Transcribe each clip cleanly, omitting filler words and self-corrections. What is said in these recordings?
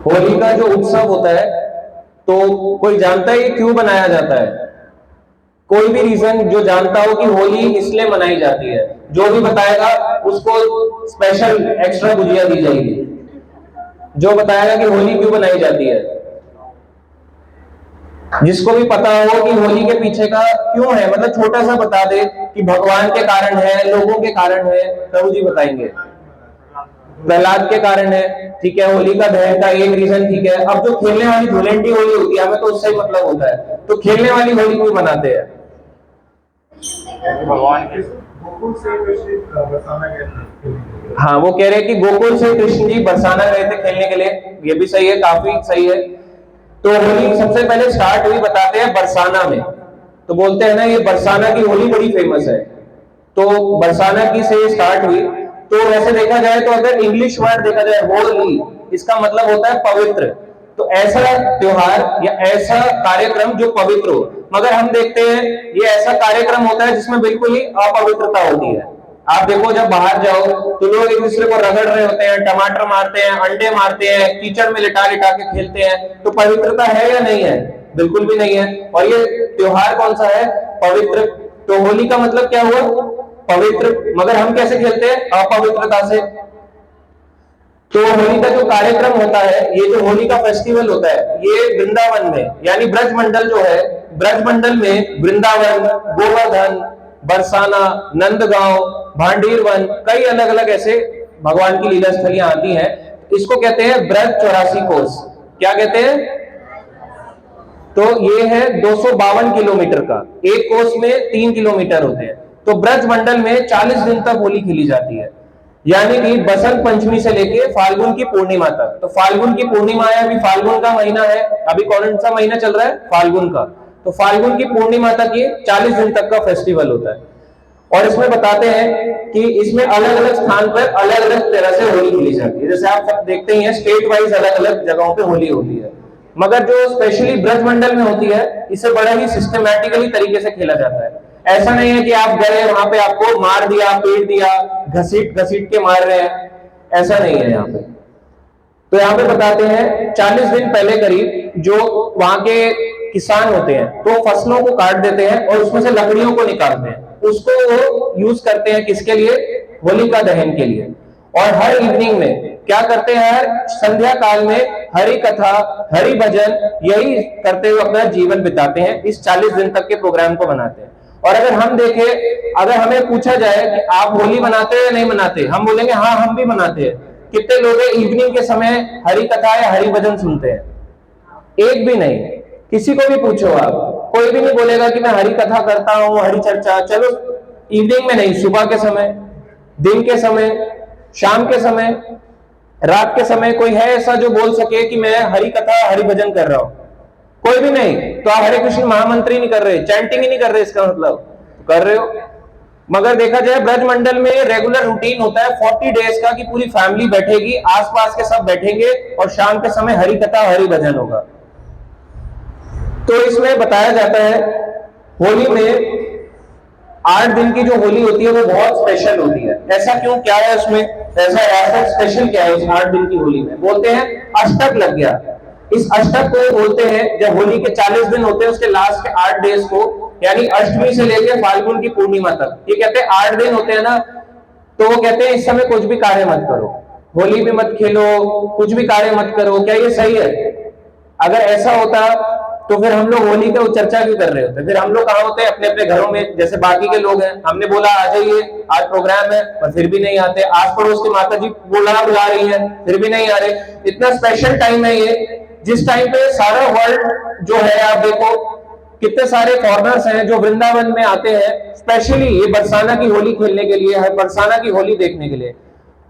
होली का जो उत्सव होता है, तो कोई जानता है ये क्यों बनाया जाता है? कोई भी रीजन जो जानता हो कि होली इसलिए मनाई जाती है, जो भी बताएगा उसको स्पेशल एक्स्ट्रा गुजिया दी जाएगी। जो बताएगा कि होली क्यों बनाई जाती है, जिसको भी पता हो कि होली के पीछे का क्यों है, मतलब छोटा सा बता दे कि भगवान के कारण है, लोगों के कारण है, प्रभु जी बताएंगे। प्रहलाद के कारण है, ठीक है, होली का दहन का एक रीजन, ठीक है। अब जो खेलने वाली धुलेंडी होली होती है, हमें तो उससे ही मतलब होता है, तो खेलने वाली होली क्यों मनाते हैं? भगवान के गोकुल से कृष्ण बरसाना गए थे। हाँ, वो कह रहे हैं कि गोकुल से कृष्ण जी बरसाना गए थे खेलने के लिए, ये भी सही है, काफी सही है। तो होली सबसे पहले स्टार्ट हुई बताते हैं बरसाना में, तो बोलते हैं ना ये बरसाना की होली बड़ी फेमस है, तो बरसाना की से स्टार्ट हुई। तो वैसे देखा जाए तो अगर इंग्लिश वर्ड देखा जाए होली, इसका मतलब होता है पवित्र। तो ऐसा त्योहार या ऐसा कार्यक्रम जो पवित्र हो, मगर हम देखते हैं ये ऐसा कार्यक्रम होता है जिसमें बिल्कुल ही अपवित्रता होती है। आप देखो जब बाहर जाओ तो लोग एक दूसरे को रगड़ रहे होते हैं, टमाटर मारते हैं, अंडे मारते हैं, कीचड़ में लिटा लिटा के खेलते हैं, तो पवित्रता है या नहीं है? बिल्कुल भी नहीं है। और ये त्योहार कौन सा है? पवित्र। तो होली का मतलब क्या हुआ? पवित्र। मगर हम कैसे खेलते हैं? अपवित्रता से। तो होली का जो कार्यक्रम होता है, ये जो होली का फेस्टिवल होता है, ये वृंदावन में यानी ब्रजमंडल जो है, ब्रजमंडल में वृंदावन, गोवर्धन, बरसाना, नंदगांव, भांडीरवन, कई अलग अलग ऐसे भगवान की लीला स्थलियां आती हैं। इसको कहते हैं ब्रज 84 कोस। क्या कहते हैं? तो ये है 252 किलोमीटर का, एक कोस में 3 किलोमीटर होते हैं। तो ब्रज मंडल में 40 दिन तक होली खेली जाती है, यानी कि बसंत पंचमी से लेके फाल्गुन की पूर्णिमा तक। तो फाल्गुन की पूर्णिमा है, अभी फाल्गुन का महीना है, अभी कौन सा महीना चल रहा है? फाल्गुन का। तो फाल्गुन की पूर्णिमा तक ये 40 दिन तक का फेस्टिवल होता है। और इसमें बताते हैं कि इसमें अलग अलग स्थान पर अलग अलग तरह से होली खेली जाती है। जैसे आप सब देखते ही हैं, स्टेट वाइज अलग अलग जगहों पे होली होती है, मगर जो स्पेशली ब्रज मंडल में होती है, इसे बड़ा ही सिस्टमैटिकली तरीके से खेला जाता है। ऐसा नहीं है कि आप गए वहां पे आपको मार दिया, पीट दिया, घसीट घसीट के मार रहे हैं, ऐसा नहीं है यहाँ पे। तो यहाँ पे बताते हैं 40 दिन पहले करीब जो वहां के किसान होते हैं, तो फसलों को काट देते हैं और उसमें से लकड़ियों को निकालते हैं, उसको वो यूज करते हैं किसके लिए? होली का दहन के लिए। और हर इवनिंग में क्या करते हैं? हर संध्या काल में हरि कथा, हरि भजन, यही करते हुए अपना जीवन बिताते हैं। इस 40 दिन तक के प्रोग्राम को बनाते हैं। और अगर हम देखें, अगर हमें पूछा जाए कि आप होली मनाते हैं या नहीं मनाते, हम बोलेंगे हाँ हम भी मनाते हैं। कितने लोग इवनिंग के समय हरि कथा या हरि भजन सुनते हैं? एक भी नहीं। किसी को भी पूछो आप, कोई भी नहीं बोलेगा कि मैं हरि कथा करता हूं, हरि चर्चा। चलो इवनिंग में नहीं, सुबह के समय, दिन के समय, शाम के समय, रात के समय कोई है ऐसा जो बोल सके कि मैं हरि कथा हरि भजन कर रहा हूं? कोई भी नहीं। तो आप हरे कृष्ण महामंत्री नहीं कर रहे, चैंटिंग ही नहीं कर रहे, इसका मतलब कर रहे हो। मगर देखा जाए ब्रज मंडल में रेगुलर रूटीन होता है 40 डेज का, कि पूरी फैमिली बैठेगी, आसपास के सब बैठेंगे और शाम के समय हरि कथा हरि भजन होगा। तो इसमें बताया जाता है होली में 8 दिन की जो होली होती है वो बहुत स्पेशल होती है। ऐसा क्यों, क्या है उसमें ऐसा स्पेशल क्या है उस 8 दिन की होली में? बोलते हैं अष्टक लग गया। इस अष्टक को बोलते हैं जब होली के 40 दिन होते हैं, उसके लास्ट के 8 डेज को, यानी अष्टमी से लेकर फाल्गुन की पूर्णिमा तक, ये कहते हैं 8 दिन होते हैं ना, तो वो कहते हैं इस समय कुछ भी कार्य मत करो, होली भी मत खेलो, कुछ भी कार्य मत करो। क्या ये सही है? अगर ऐसा होता तो फिर हम लोग होली का चर्चा क्यों कर रहे होते? फिर हम लोग कहाँ होते हैं? अपने अपने घरों में, जैसे बाकी के लोग हैं। हमने बोला आ जाइए, आज प्रोग्राम है, पर फिर भी नहीं आते। आस पड़ोस की माता जी बुला रही है, फिर भी नहीं आ रहे। इतना स्पेशल टाइम है ये, जिस टाइम पे सारा वर्ल्ड जो है, आप देखो कितने सारे फॉरेनर्स हैं जो वृंदावन में आते हैं स्पेशली ये बरसाना की होली खेलने के लिए, बरसाना की होली देखने के लिए।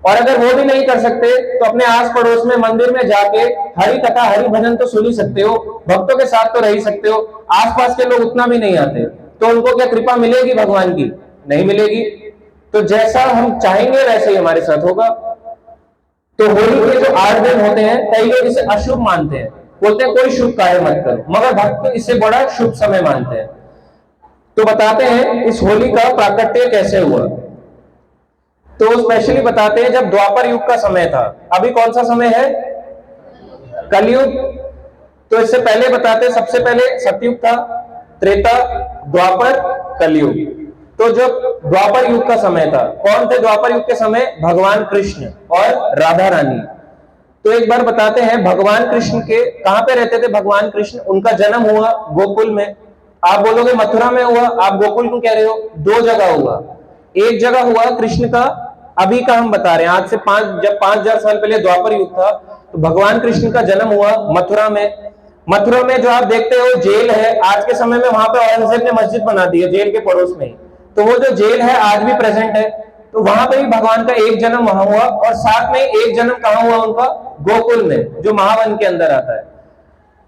और अगर वो भी नहीं कर सकते तो अपने आस पड़ोस में मंदिर में जाके हरि कथा हरि भजन तो सुन ही सकते हो, भक्तों के साथ तो रह सकते हो। आसपास के लोग उतना भी नहीं आते, तो उनको क्या कृपा मिलेगी भगवान की? नहीं मिलेगी। तो जैसा हम चाहेंगे वैसे ही हमारे साथ होगा। तो होली के जो 8 दिन होते हैं, कई लोग इसे अशुभ मानते हैं, बोलते हैं कोई शुभ कार्य मत करो, मगर भक्त इसे बड़ा शुभ समय मानते हैं। तो बताते हैं इस होली का प्राकट्य कैसे हुआ। तो स्पेशली बताते हैं जब द्वापर युग का समय था। अभी कौन सा समय है? कलयुग। तो इससे पहले बताते हैं, सबसे पहले सतयुग था, त्रेता, द्वापर, कलयुग। तो जब द्वापर युग का समय था, कौन थे द्वापर युग के समय? भगवान कृष्ण और राधा रानी। तो एक बार बताते हैं, भगवान कृष्ण के कहां पे रहते थे? भगवान कृष्ण, उनका जन्म हुआ गोकुल में। आप बोलोगे मथुरा में हुआ, आप गोकुल क्यों कह रहे हो? दो जगह हुआ। एक जगह हुआ कृष्ण का, अभी का हम बता रहे हैं, आज से जब 5000 साल पहले द्वापर युग था, तो भगवान कृष्ण का जन्म हुआ मथुरा में। मथुरा में जो आप देखते हो जेल है, आज के समय में वहां पे औरंगजेब ने मस्जिद बना दी है जेल के पड़ोस में ही। तो वो जो जेल है आज भी प्रेजेंट है। तो वहां पे भी भगवान का एक जन्म वहां हुआ, और साथ में एक जन्म कहां हुआ उनका? गोकुल में, जो महावन के अंदर आता है।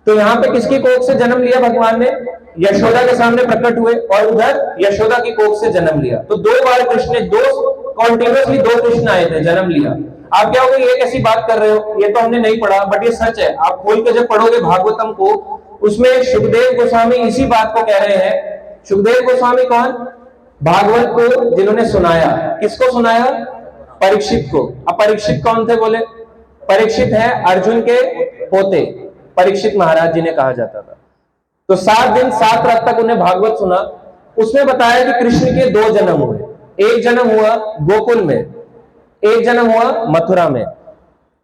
तो यहाँ पे किसकी कोख से जन्म लिया भगवान ने? यशोदा के सामने प्रकट हुए, और उधर यशोदा की कोख से जन्म लिया। तो दो बार कृष्ण, दो कॉन्टिन्यूसली दो कृष्ण आए थे, जन्म लिया। आप क्या होगा, ये कैसी बात कर रहे हो, ये तो हमने नहीं पढ़ा, बट ये सच है। आप खोल के जब पढ़ोगे भागवतम को, उसमें सुखदेव गोस्वामी इसी बात को कह रहे हैं। सुखदेव गोस्वामी कौन? भागवत को जिन्होंने सुनाया। किसको सुनाया? परीक्षित को। अब परीक्षित कौन थे बोले? परीक्षित है अर्जुन के पोते, परीक्षित महाराज जी ने कहा जाता था। तो 7 दिन 7 रात तक उन्हें भागवत सुना। उसमें बताया कि कृष्ण के 2 जन्म हुए। एक जन्म हुआ गोकुल में, एक जन्म हुआ मथुरा में।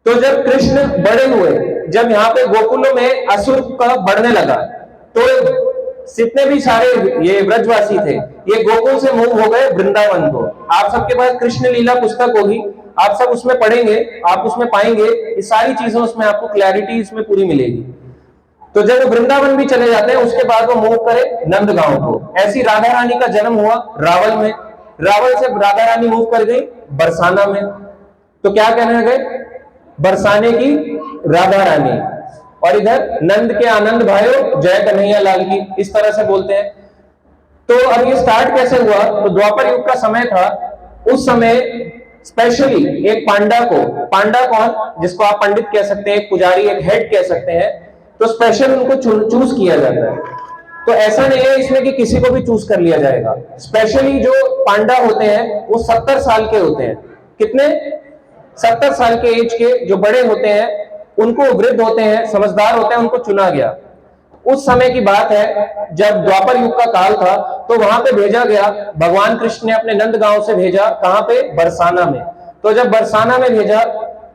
तो जब कृष्ण बड़े हुए, जब यहाँ पे गोकुलों में असुर का बढ़ने लगा, तो जितने भी सारे ये व्रजवासी थे, ये गोकुल से मूव हो गए वृंदावन को। आप सबके पास कृष्ण लीला पुस्तक होगी, आप सब उसमें पढ़ेंगे, आप उसमें पाएंगे ये सारी चीजें, उसमें आपको क्लैरिटी इसमें पूरी मिलेगी। तो जब वृंदावन भी चले जाते हैं, उसके बाद वो मूव करे नंदगांव को। ऐसी राधा रानी का जन्म हुआ रावल में। रावल से राधा रानी मूव कर गई बरसाना में। तो क्या कहने गए? बरसाने की राधा रानी। और इधर नंद के आनंद भाइयों, जय कन्हैया लाल की, इस तरह से बोलते हैं। तो अब ये स्टार्ट कैसे हुआ? तो द्वापर युग का समय था। उस समय स्पेशली एक पांडा को, पांडा कौन? जिसको आप पंडित कह सकते हैं, एक पुजारी, एक हेड कह सकते हैं, तो स्पेशल उनको चूज किया जाता है। तो ऐसा नहीं है इसमें कि किसी को भी चूज कर लिया जाएगा। स्पेशली जो पांडा होते हैं वो 70 साल के होते हैं। कितने? 70 साल के एज के जो बड़े होते हैं, उनको वृद्ध होते हैं, समझदार होते हैं, उनको चुना गया। उस समय की बात है जब द्वापर युग का काल था, तो वहां पे भेजा गया, भगवान कृष्ण ने अपने नंद गांव से भेजा। कहां पे? बरसाना में। तो जब बरसाना में भेजा,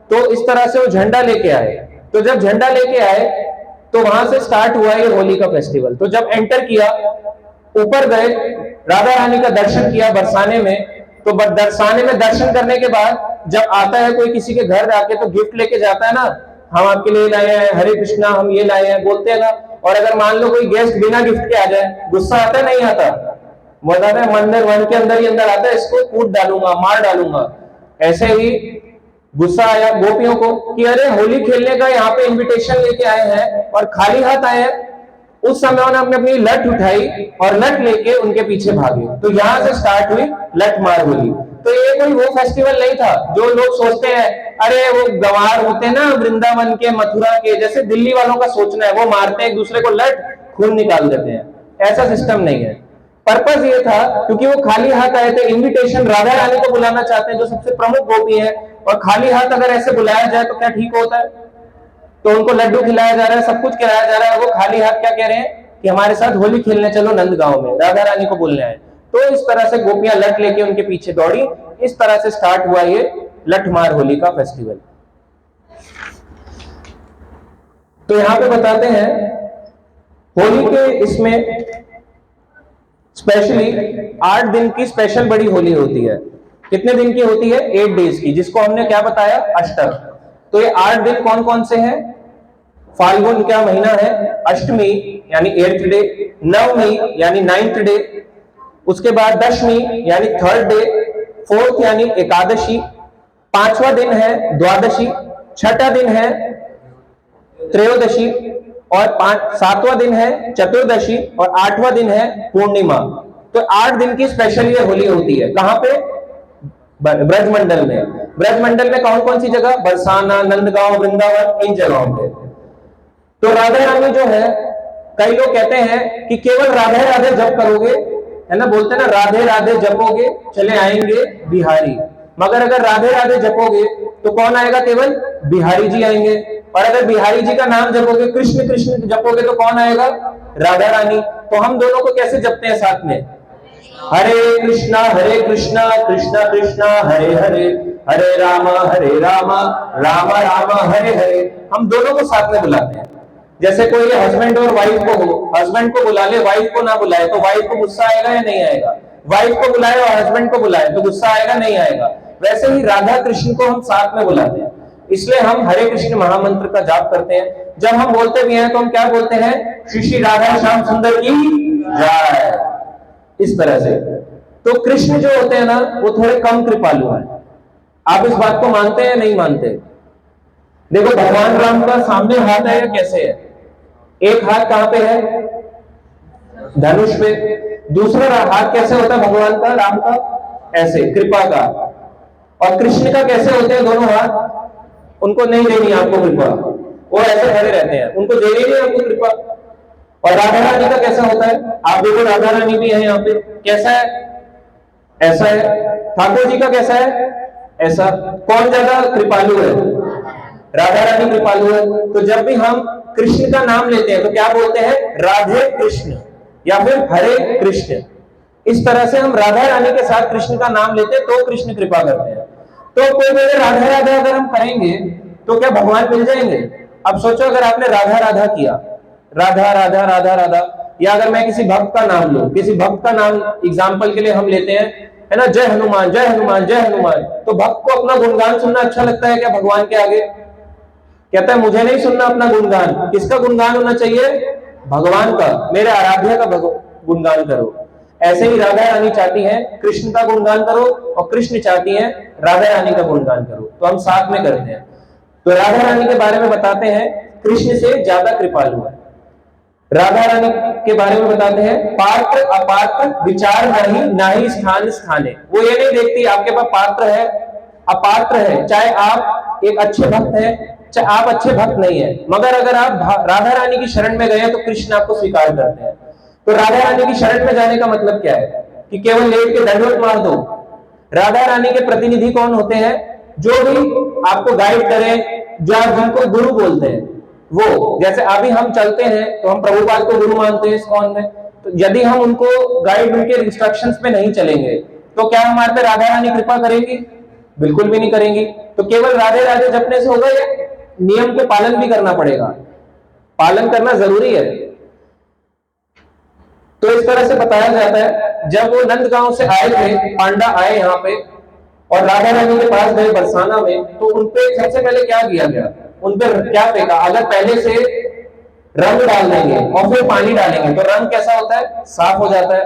तो इस तरह से वो झंडा लेके आए। तो जब झंडा लेके आए, तो वहां से स्टार्ट हुआ ये होली का फेस्टिवल। तो जब एंटर किया, ऊपर गए, राधा रानी का दर्शन किया बरसाने में। तो बरसाने में दर्शन करने के बाद जब आता है कोई किसी के घर जाके, तो गिफ्ट लेके जाता है ना, हम आपके लिए लाए हैं, हरे कृष्णा, हम ये लाए हैं, बोलते हैं ना। और अगर मान लो कोई गेस्ट बिना गिफ्ट के आ जाए, गुस्सा आता है? नहीं आता? बताते हैं मंदिर वन के अंदर ही अंदर आता है, इसको कूट डालूंगा, मार डालूंगा। ऐसे ही गुस्सा आया गोपियों को कि अरे होली खेलने का यहाँ पे इनविटेशन लेके आए हैं और खाली हाथ आए हैं। उस समय उन्होंने अपनी लठ उठाई और लठ लेके उनके पीछे भागे। तो यहां से स्टार्ट हुई लठ मार होली। तो ये कोई वो फेस्टिवल नहीं था जो लोग सोचते हैं, अरे वो गंवार होते हैं ना वृंदावन के, मथुरा के, जैसे दिल्ली वालों का सोचना है, वो मारते हैं एक दूसरे को लठ, खून निकाल देते हैं। ऐसा सिस्टम नहीं है। पर्पस ये था क्योंकि वो खाली हाथ आए थे, इनविटेशन, राधा रानी को बुलाना चाहते हैं जो सबसे प्रमुख गोपी है, और खाली हाथ अगर ऐसे बुलाया जाए तो क्या ठीक होता है? तो उनको लड्डू खिलाया जा रहा है, सब कुछ खिलाया जा रहा है, वो खाली हाथ क्या कह रहे हैं कि हमारे साथ होली खेलने चलो नंदगांव में, राधा रानी को बोलने आए। तो इस तरह से गोपियां लठ लेके उनके पीछे दौड़ी। इस तरह से स्टार्ट हुआ ये लठ मार होली का फेस्टिवल। तो यहां पे बताते हैं होली के इसमें स्पेशली 8 दिन की स्पेशल बड़ी होली होती है। कितने दिन की होती है? 8 डेज की, जिसको हमने क्या बताया? अष्टक। तो ये 8 दिन कौन कौन से हैं? फाल्गुन क्या महीना है? अष्टमी यानी 8th डे, नवमी यानी 9th डे, उसके बाद दशमी यानी 3rd डे, 4th यानी एकादशी, 5वां दिन है द्वादशी, 6ठा दिन है त्रयोदशी, और 7वां दिन है चतुर्दशी, और 8वां दिन है पूर्णिमा। तो 8 दिन की स्पेशल ये होली होती है। कहां पे? ब्रजमंडल में। ब्रजमंडल में कौन कौन सी जगह? बरसाना, नंदगांव, वृंदावन, इन जगहों पे। तो राधा रानी जो है, कई लोग कहते हैं कि केवल राधे राधे जप करोगे, है ना, बोलते हैं ना, राधे राधे जपोगे चले आएंगे बिहारी। मगर अगर राधे राधे जपोगे तो कौन आएगा? केवल बिहारी जी आएंगे। और अगर बिहारी जी का नाम जपोगे, कृष्ण कृष्ण जपोगे तो कौन आएगा? राधा रानी। तो हम दोनों को कैसे जपते हैं साथ में? हरे कृष्णा कृष्णा कृष्णा हरे हरे, हरे राम राम राम हरे हरे। हम दोनों को साथ में बुलाते हैं। जैसे कोई हस्बैंड और वाइफ को हो, हस्बैंड को बुला ले, वाइफ को ना बुलाए तो वाइफ को गुस्सा आएगा या नहीं आएगा? वाइफ को बुलाए और हस्बैंड को बुलाए तो गुस्सा आएगा नहीं आएगा? वैसे ही राधा कृष्ण को हम साथ में बुलाते हैं। इसलिए हम हरे कृष्ण महामंत्र का जाप करते हैं। जब हम बोलते भी हैं तो हम क्या बोलते हैं? श्री श्री राधा श्याम सुंदर की जय। इस तरह से तो कृष्ण जो होते हैं ना, वो थोड़े कम कृपालु हैं। आप इस बात को मानते हैं नहीं मानते? देखो, भगवान राम का सामने हाथ है या कैसे है? एक हाथ कहां पे है? धनुष पे। दूसरा हाथ कैसे होता है भगवान का, राम का? ऐसे, कृपा का। और कृष्ण का कैसे होते हैं दोनों हाथ? उनको नहीं देनी आपको कृपा, वो ऐसे खड़े रहते हैं, उनको देनी नहीं आपको कृपा। और राधा रानी का कैसा होता है? आप देखो, राधा रानी भी है यहाँ पे, कैसा है? ऐसा है। ठाकुर जी का कैसा है? ऐसा। कौन ज्यादा कृपालु है? राधा रानी कृपालु है। तो जब भी हम कृष्ण का नाम लेते हैं तो क्या बोलते हैं? राधे कृष्ण या फिर हरे कृष्ण। इस तरह से हम राधा रानी के साथ कृष्ण का नाम लेते हैं तो कृष्ण कृपा करते हैं। तो कोई बोले राधा राधा अगर हम करेंगे तो क्या भगवान मिल जाएंगे? अब सोचो, अगर आपने राधा राधा किया, राधा राधा राधा राधा, या अगर मैं किसी भक्त का नाम लूं, किसी भक्त का नाम एग्जाम्पल के लिए हम लेते हैं, है ना, जय हनुमान जय हनुमान जय हनुमान, तो भक्त को अपना गुणगान सुनना अच्छा लगता है क्या भगवान के आगे? कहता है मुझे नहीं सुनना अपना गुणगान। किसका गुणगान होना चाहिए? भगवान का। मेरे आराध्य का गुणगान करो। ऐसे ही राधा रानी चाहती हैं कृष्ण का गुणगान करो और कृष्ण चाहती हैं राधा रानी का गुणगान करो, तो हम साथ में करते हैं। तो राधा रानी के बारे में बताते हैं, कृष्ण से ज्यादा कृपालु है। राधा रानी के बारे में बताते हैं, पात्र अपात्र विचार नहीं, नाहि स्थान स्थाने। वो ये नहीं देखती आपके पास पात्र है अपात्र है, चाहे आप एक अच्छे भक्त हैं चाहे आप अच्छे भक्त नहीं है, मगर अगर आप राधा रानी की शरण में गए तो कृष्ण आपको स्वीकार करते हैं। तो राधा रानी की शरण में जाने का मतलब क्या है? कि केवल लेट के दंडवत मार दो। राधा रानी के प्रतिनिधि कौन होते हैं? जो भी आपको गाइड करें, जो आप जिनको गुरु बोलते हैं वो। जैसे अभी हम चलते हैं तो हम प्रभुपाद को गुरु मानते हैं इस्कॉन में, तो यदि हम उनको गाइड, उनके इंस्ट्रक्शंस पे नहीं चलेंगे तो क्या हमारे पे राधा रानी कृपा करेंगी? बिल्कुल भी नहीं करेंगी। तो केवल राधे राधे जपने से होगा या नियम को पालन भी करना पड़ेगा? पालन करना जरूरी है। तो इस तरह से बताया जाता है, जब वो नंदगांव से आए थे, पांडा आए यहाँ पे और राधा रानी के पास गए बरसाना में, तो उनपे सबसे पहले क्या किया गया? उनपे क्या फेंका? अगर पहले से रंग डाल देंगे और फिर पानी डालेंगे तो रंग कैसा होता है? साफ हो जाता है।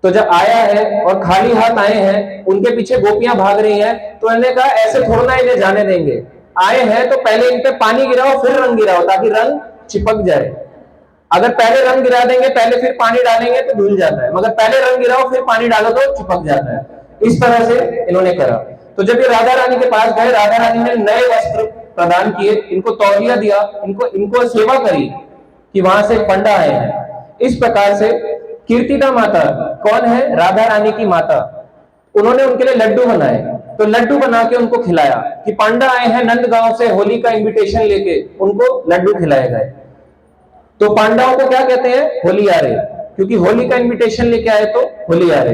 तो जब आया है और खाली हाथ आए हैं, उनके पीछे गोपियां भाग रही हैं, तो इन्होंने कहा ऐसे थोड़ा ना इन्हें जाने देंगे। आए हैं तो पहले इन पे पानी गिराओ फिर रंग गिराओ, ताकि रंग चिपक जाए। अगर पहले रंग गिरा देंगे पहले फिर पानी डालेंगे तो धुल जाता है, मगर पहले रंग गिराओ फिर पानी डालो तो चिपक जाता है। इस तरह से इन्होंने करा। तो जब ये राधा रानी के पास गए, राधा रानी ने नए वस्त्र प्रदान किए, इनको तौलिया दिया, इनको सेवा करी कि वहां से पंडा आए हैं। इस प्रकार से कीर्तिदा माता कौन है? राधा रानी की माता। उन्होंने उनके लिए लड्डू बनाए, तो लड्डू बना के उनको खिलाया कि पांडा आए हैं नंदगांव से होली का इनविटेशन लेके, उनको लड्डू खिलाए गए। तो पांडवों को क्या कहते हैं? होलियारे, क्योंकि होली का इनविटेशन लेके आए तो होलियारे।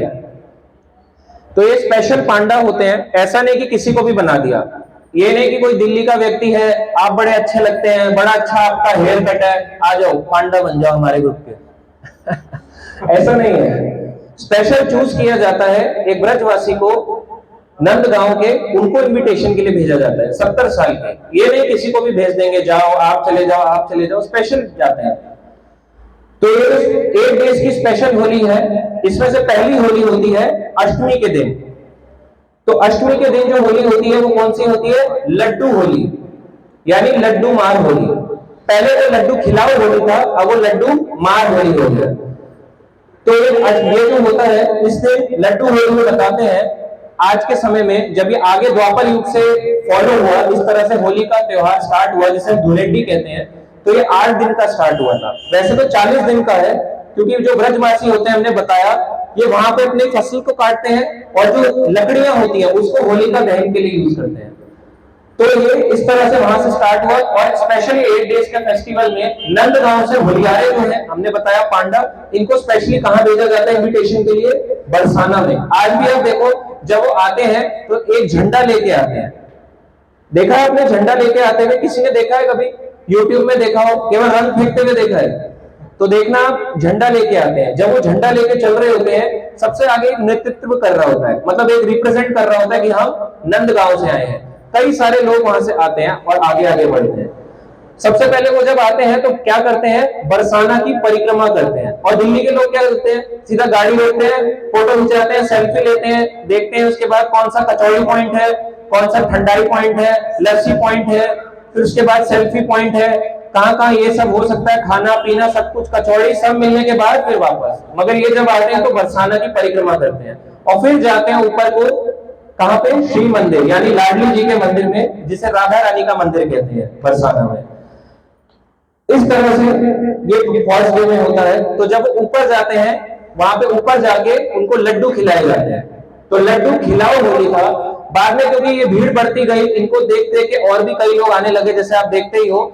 तो ये स्पेशल पांडा होते हैं। ऐसा नहीं कि किसी को भी बना दिया, ये नहीं कि कोई दिल्ली का व्यक्ति है, आप बड़े अच्छे लगते हैं, बड़ा अच्छा आपका हेयर कट है, आ जाओ पांडा बन जाओ हमारे ग्रुप के। ऐसा नहीं है। स्पेशल चूज किया जाता है एक ब्रजवासी को, नंदगांव के, उनको इनविटेशन के लिए भेजा जाता है। 70 साल के, ये नहीं किसी को भी भेज देंगे, जाओ आप चले जाओ आप चले जाओ, स्पेशल जाते हैं। तो ये एक देश की स्पेशल होली है। इसमें से पहली होली होती है अष्टमी के दिन। तो अष्टमी के दिन जो होली होती है वो कौन सी होती है? लड्डू होली, यानी लड्डू मार होली। पहले तो लड्डू खिलाओ होली था, अब वो लड्डू मार होली हो गया। तो ये जो होता है इससे लड्डू होली में बताते हैं, आज के समय में जब ये आगे द्वापर युग से फॉलो हुआ, इस तरह से होली का त्योहार स्टार्ट हुआ, जिसे धुलेंडी कहते हैं, तो ये 8 दिन का स्टार्ट हुआ था। वैसे तो 40 दिन का है, क्योंकि जो ब्रजवासी होते हैं हमने बताया ये वहां पे अपनी फसल को काटते हैं और जो लकड़ियां होती हैं उसको होलिका दहन के लिए यूज करते हैं। तो ये इस तरह से वहां से स्टार्ट हुआ और स्पेशली 8 डेज के फेस्टिवल में नंदगांव से होलियारे जो है, हमने बताया पांडव, इनको स्पेशली कहां भेजा जाता है इनविटेशन के लिए? बरसाना में। आज भी आप देखो जब वो आते हैं तो एक झंडा लेके आते हैं। देखा है आपने झंडा लेके आते हुए? किसी ने देखा है कभी? यूट्यूब में देखा हो, केवल रंग फेंकते हुए देखा है? तो देखना आप झंडा लेके आते हैं। जब वो झंडा लेके चल रहे होते हैं, सबसे आगे एक नेतृत्व कर रहा होता है, मतलब एक रिप्रेजेंट कर रहा होता है कि हम नंदगांव से आए हैं। कई सारे लोग वहां से आते हैं और आगे आगे बढ़ते हैं। सबसे पहले वो जब आते हैं तो क्या करते हैं? बरसाना की परिक्रमा करते हैं। और दिल्ली के लोग क्या करते हैं? सीधा गाड़ी रोकते हैं, फोटो खिंचाते हैं, सेल्फी लेते हैं, देखते हैं उसके बाद कौन सा कचौड़ी पॉइंट है, कौन सा ठंडाई पॉइंट है, लस्सी पॉइंट है, फिर उसके बाद सेल्फी पॉइंट है, कहां कहां ये सब हो सकता है, खाना पीना सब कुछ, कचौड़ी सब मिलने के बाद फिर वापस। मगर ये जब आते हैं तो बरसाना की परिक्रमा करते हैं और फिर जाते हैं ऊपर को, कहां पे? श्री मंदिर, यानी लाडली जी के मंदिर में, जिसे राधा रानी का मंदिर कहते हैं बरसाना में। इस तरह से ये फर्स्ट डे में होता है। तो जब ऊपर जाते हैं, वहां पे ऊपर जाके उनको लड्डू खिलाए जाते हैं। तो लड्डू खिलाओ होली था। बाद में क्योंकि ये भीड़ बढ़ती गई, इनको देख देख के और भी कई लोग आने लगे, जैसे आप देखते ही हो,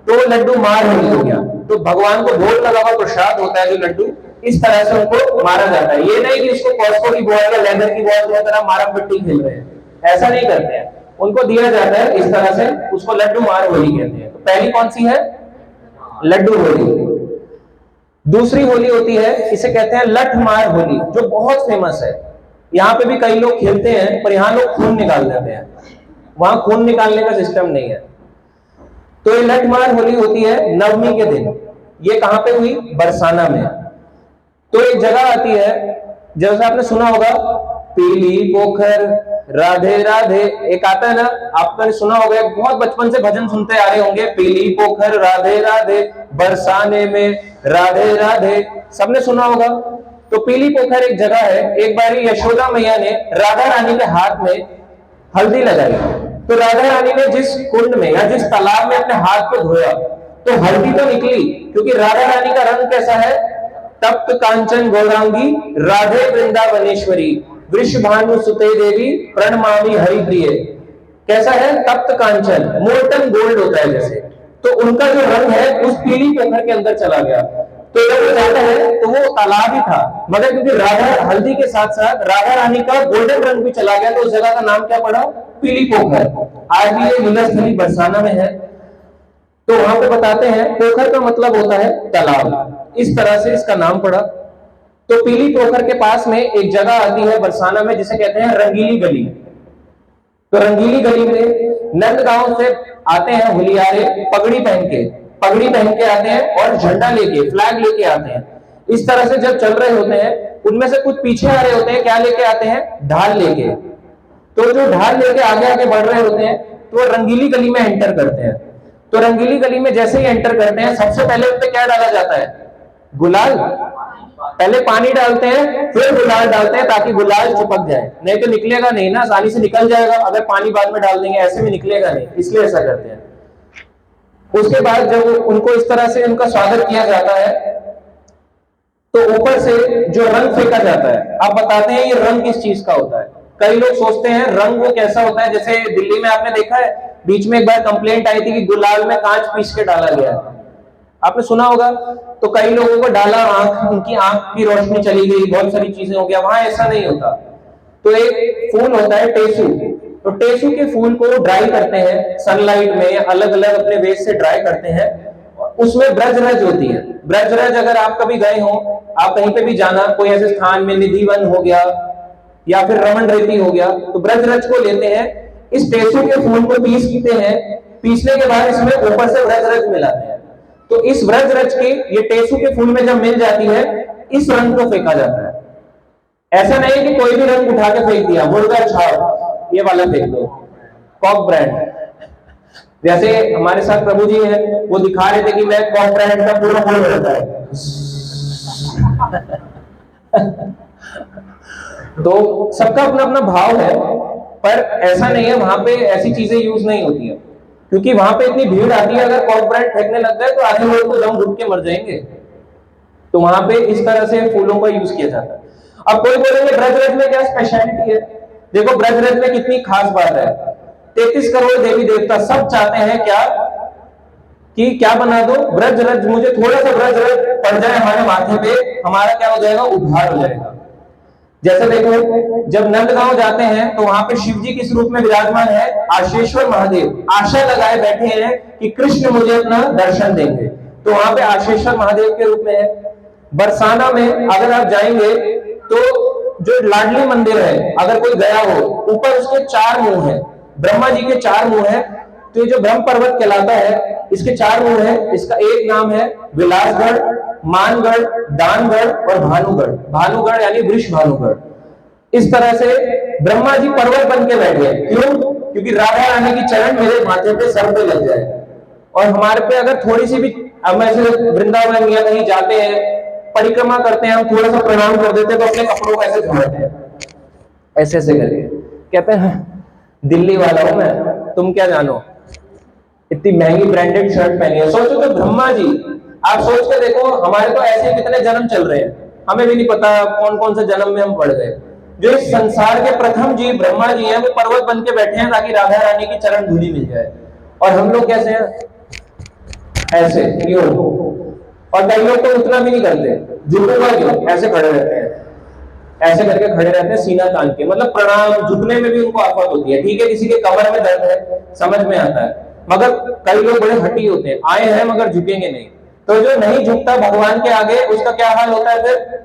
तो लड्डू मार होली हो गया। तो भगवान को भोग लगा हुआ प्रसाद होता है जो लड्डू, इस तरह से उनको मारा जाता है। ये नहीं कि इसको कॉस्को की बॉल या लेदर की बॉल की तरह मारा पिट्टी खेल रहे हैं, ऐसा नहीं करते हैं। उनको दिया जाता है इस तरह से, उसको लड्डू मार होली कहते हैं। तो पहली कौन सी है? लड्डू होली। दूसरी होली होती है, इसे कहते हैं लठ मार होली, जो बहुत फेमस है। यहाँ पे भी कई लोग खेलते हैं, पर यहाँ लोग खून निकाल देते हैं, वहां खून निकालने का सिस्टम नहीं है। तो ये लठ मार होली होती है नवमी के दिन। ये कहां पे हुई? बरसाना में। तो एक जगह आती है, जैसे आपने सुना होगा, पीली पोखर राधे राधे, एक आता है ना, आपने सुना होगा, बहुत बचपन से भजन सुनते आ रहे होंगे, पीली पोखर राधे राधे, बरसाने में राधे राधे, सबने सुना होगा। तो पीली पोखर एक जगह है। एक बार यशोदा मैया ने राधा रानी के हाथ में हल्दी लगाई। तो राधा रानी ने जिस कुंड में या जिस तालाब में अपने हाथ को धोया, तो हल्दी तो निकली, क्योंकि राधा रानी का रंग कैसा है? तप्त कांचन गौरांगी राधे वृंदावनेश्वरी वृषभानु सुते देवी प्रणमामि हरिप्रिय। कैसा है? तप्त कांचन, मोल्टन गोल्ड होता है जैसे। तो उनका जो रंग है उस पीली पोखर के अंदर चला गया। तो जब वो जाता है तो वो तालाब ही था, मगर क्योंकि राधा हल्दी के साथ साथ राधा रानी का गोल्डन रंग भी चला गया, तो उस जगह का नाम क्या पड़ा? पीली पोखर। आज भी ये लीलास्थली बरसाना में है। तो वहां पे बताते हैं पोखर का मतलब होता है तालाब, इस तरह से इसका नाम पड़ा। तो पीली पोखर के पास में एक जगह आती है बरसाना में, जिसे कहते हैं रंगीली गली। तो रंगीली गली में नंदगांव से आते हैं होलियारे, पगड़ी पहन के आते हैं और झंडा लेके, फ्लैग लेके आते हैं। इस तरह से जब चल रहे होते हैं, उनमें से कुछ पीछे आ रहे होते हैं, क्या लेके आते हैं? ढाल लेके। तो जो ढाल लेके आगे आगे बढ़ रहे होते हैं, तो रंगीली गली में एंटर करते हैं। तो रंगीली गली में जैसे ही एंटर करते हैं, सबसे पहले उस पे क्या डाला जाता है? गुलाल। पहले पानी डालते हैं, फिर गुलाल डालते हैं, ताकि गुलाल चिपक जाए, नहीं तो निकलेगा नहीं ना, आसानी से निकल जाएगा। अगर पानी बाद में डाल देंगे ऐसे भी निकलेगा नहीं, इसलिए ऐसा करते हैं। उसके बाद जब उनको इस तरह से उनका स्वागत किया जाता है, तो ऊपर से जो रंग फेंका जाता है, आप बताते हैं ये रंग किस चीज का होता है? कई लोग सोचते हैं रंग वो कैसा होता है, जैसे दिल्ली में आपने देखा है, बीच में एक बार कंप्लेंट आई थी कि गुलाल में कांच पीस के डाला गया, आपने सुना होगा। तो कई लोगों को डाला, उनकी आंख की रोशनी चली गई, बहुत सारी चीजें हो गया। वहां ऐसा नहीं होता। तो एक फूल होता है टेसू, तो टेसू के फूल को ड्राई करते हैं सनलाइट में, अलग अलग अपने वेस्ट से ड्राई करते हैं। उसमें ब्रजरज होती है। ब्रजरज अगर आप कभी गए हो, आप कहीं पे भी जाना, कोई ऐसे स्थान में, निधिवन हो गया या फिर रमन रेती हो गया, तो ब्रजरज को लेते हैं, इस टेसू के फूल को पीसते हैं, पीसने के बाद इसमें ऊपर से ब्रजरज मिलाते हैं। तो इस ब्रजरज के, ये टेसू के फूल में जब मिल जाती है, इस रंग को फेंका जाता है। ऐसा नहीं कि कोई भी रंग उठा के फेंक दिया, मुर्गा छाप ये वाला फेंक दो, कॉक ब्रांड। जैसे हमारे साथ प्रभु जी हैं, वो दिखा रहे थे कि मैं कॉक ब्रांड का पूरा फूल रहता है। तो सबका अपना अपना भाव है, पर ऐसा नहीं है, वहां पे ऐसी चीजें यूज नहीं होती है, क्योंकि वहां पे इतनी भीड़ आती है। अगर कॉक ब्रांड फेंकने लग गए तो आधे लोग तो दम घुट के मर जाएंगे। तो वहां पे इस तरह से फूलों का यूज किया जाता है। अब कोई बोलेंगे ब्रजरज में क्या स्पेशलिटी है? देखो ब्रजरज में कितनी खास बात है, 33 करोड़ देवी देवता सब चाहते हैं क्या कि क्या बना दो ब्रजरज, मुझे थोड़ा सा ब्रजरज पड़ जाए हमारे माथे पे, हमारा क्या हो जाएगा, उद्धार हो जाएगा। जैसे देखो जब नंदगांव जाते हैं तो वहां पे शिव जी किस रूप में विराजमान है, आशेश्वर महादेव, आशा लगाए बैठे हैं कि कृष्ण मुझे अपना दर्शन देंगे, तो वहां पे आशेश्वर महादेव के रूप में है। बरसाना में अगर आप जाएंगे तो जो लाडली मंदिर है, अगर कोई गया हो, ऊपर उसके 4 मुंह है, ब्रह्मा जी के 4 मुंह है, तो ये जो ब्रह्म पर्वत कहलाता है इसके 4 मुंह है। इसका एक नाम है विलासगढ़, मानगढ़, दानगढ़ और भानुगढ़। भानुगढ़ यानी वृष भानुगढ़। इस तरह से ब्रह्मा जी पर्वत बन के बैठ गए। क्यों? क्योंकि राधा रानी की चरण मेरे माथे पे, सर पे लग जाए। और हमारे पे अगर थोड़ी सी भी, हम ऐसे वृंदावन या कहीं जाते हैं, परिक्रमा करते हैं, हम थोड़ा सा प्रणाम कर देते हैं तो अपने कपड़ों को ऐसे धोते हैं, ऐसे ऐसे करके कहते हैं दिल्ली वाला हूं मैं, तुम क्या जानो, इतनी महंगी ब्रांडेड शर्ट पहनी है। सोचो तो ब्रह्मा जी, आप सोच के देखो, हमारे तो ऐसे कितने जन्म चल रहे हैं, हमें भी नहीं पता कौन कौन से जन्म में हम पड़ गए। जो इस संसार के प्रथम जीव ब्रह्मा जी हैं, वो पर्वत बन के बैठे हैं ताकि राधा रानी की चरण धूलि मिल जाए। और हम लोग कैसे हैं, ऐसे क्यों? और कई लोग तो उतना भी नहीं करते, झुकूंगा क्यों, ऐसे खड़े रहते हैं, ऐसे करके खड़े रहते हैं सीना तान के, मतलब प्रणाम, झुकने में भी उनको आफत होती है। ठीक है, किसी के कमर में दर्द है, समझ में आता है, मगर कई लोग बड़े हठी होते हैं, आए हैं मगर झुकेंगे नहीं। तो जो नहीं झुकता भगवान के आगे, उसका क्या हाल होता है फिर?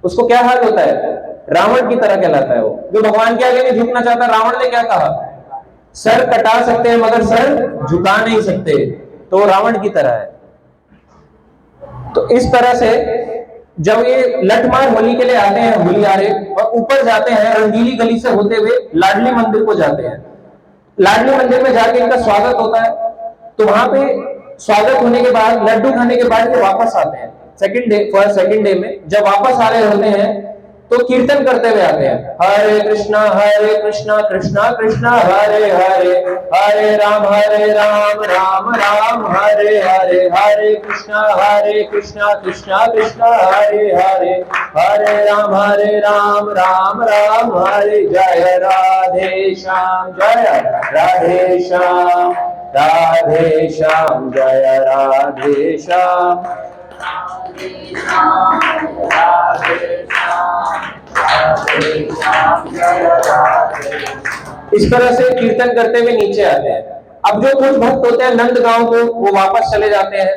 उसको क्या हाल होता है? रावण की तरह कहलाता है वो, जो भगवान के आगे नहीं झुकना चाहता। रावण ने क्या कहा, सर कटा सकते हैं मगर सर झुका नहीं सकते, तो वो रावण की तरह है। तो इस तरह से जब ये लठमार होली के लिए आते हैं, होली आ रहे, और ऊपर जाते हैं रंगीली गली से होते हुए लाडली मंदिर को जाते हैं। लाडली मंदिर में जाके इनका स्वागत होता है, तो वहां पे स्वागत होने के बाद, लड्डू खाने के बाद ये वापस आते हैं second day, first second day में जब वापस आ रहे होते हैं तो कीर्तन करते हुए आते हैं, हरे कृष्णा कृष्णा कृष्णा हरे हरे, हरे राम राम राम हरे हरे, हरे कृष्णा कृष्णा कृष्णा हरे हरे, हरे राम राम राम हरे। जय राधे श्याम, जय राधे श्याम, राधे श्याम, जय राधे श्याम। इस तरह से कीर्तन करते हुए नीचे आते हैं। अब जो कुछ भक्त होते हैं नंदगांव को, वो वापस चले जाते हैं,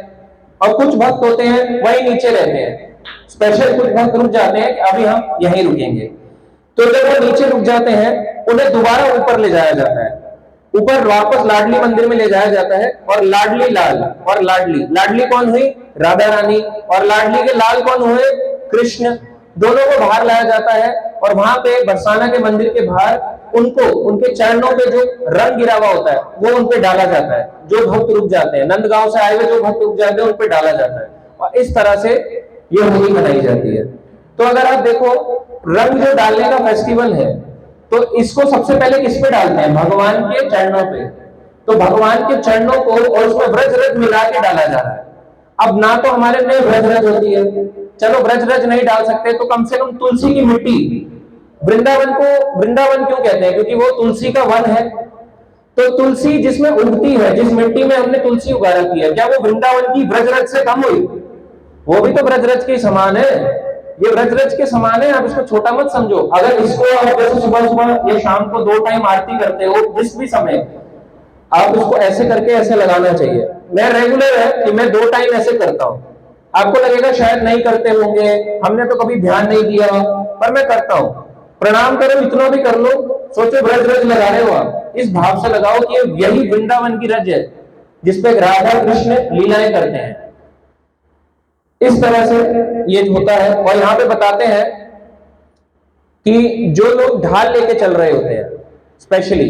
और कुछ भक्त होते हैं वही नीचे रहते हैं। स्पेशल कुछ भक्त रुक जाते हैं कि अभी हम यहीं रुकेंगे, तो जब वो नीचे रुक जाते हैं उन्हें दोबारा ऊपर ले जाया जाता है, ऊपर वापस लाडली मंदिर में ले जाया जाता है। और लाडली लाल और लाडली, लाडली कौन हुई, राधा रानी, और लाडली के लाल कौन हुए, कृष्ण, दोनों को बाहर लाया जाता है। और वहां पे बरसाना के मंदिर के बाहर उनको, उनके चरणों पे जो रंग गिरा हुआ होता है वो उन पे डाला जाता है। जो भक्त रुक जाते हैं, नंदगांव से आए हुए जो भक्त रुक जाते हैं उन पे डाला जाता है, और इस तरह से ये होली मनाई जाती है। तो अगर आप देखो, रंग जो डालने का फेस्टिवल है, तो इसको सबसे पहले किस पे डालते हैं, भगवान के चरणों पे। तो भगवान के चरणों को और उसमें ब्रजरज मिला के डाला जा रहा है। अब ना तो हमारे में ब्रजरज होती है, चलो ब्रजरज नहीं डाल सकते तो कम से कम तुलसी की मिट्टी, वृंदावन को वृंदावन क्यों कहते हैं, क्योंकि वो तुलसी का वन है। तो तुलसी जिसमें उगती है, जिस मिट्टी में हमने तुलसी उगा रखी है, क्या वो वृंदावन की ब्रजरज से कम हुई? वो भी तो ब्रजरज के समान है, ये ब्रजरज के समान है। आप इसको छोटा मत समझो। अगर इसको आप जैसे सुबह सुबह या शाम को 2 टाइम आरती करते हो, जिस भी समय, आप उसको ऐसे करके ऐसे लगाना चाहिए। मैं रेगुलर है कि मैं 2 टाइम ऐसे करता हूं। आपको लगेगा शायद नहीं करते होंगे, हमने तो कभी ध्यान नहीं दिया, पर मैं करता हूं। प्रणाम करो, इतना भी कर लो, सोचो ब्रजरज लगा रहे हो आप, इस भाव से लगाओ कि यही वृंदावन की रज है जिसपे राधा कृष्ण लीलाएं करते हैं। इस तरह से ये होता है। और यहां पे बताते हैं कि जो लोग ढाल लेके चल रहे होते हैं स्पेशली,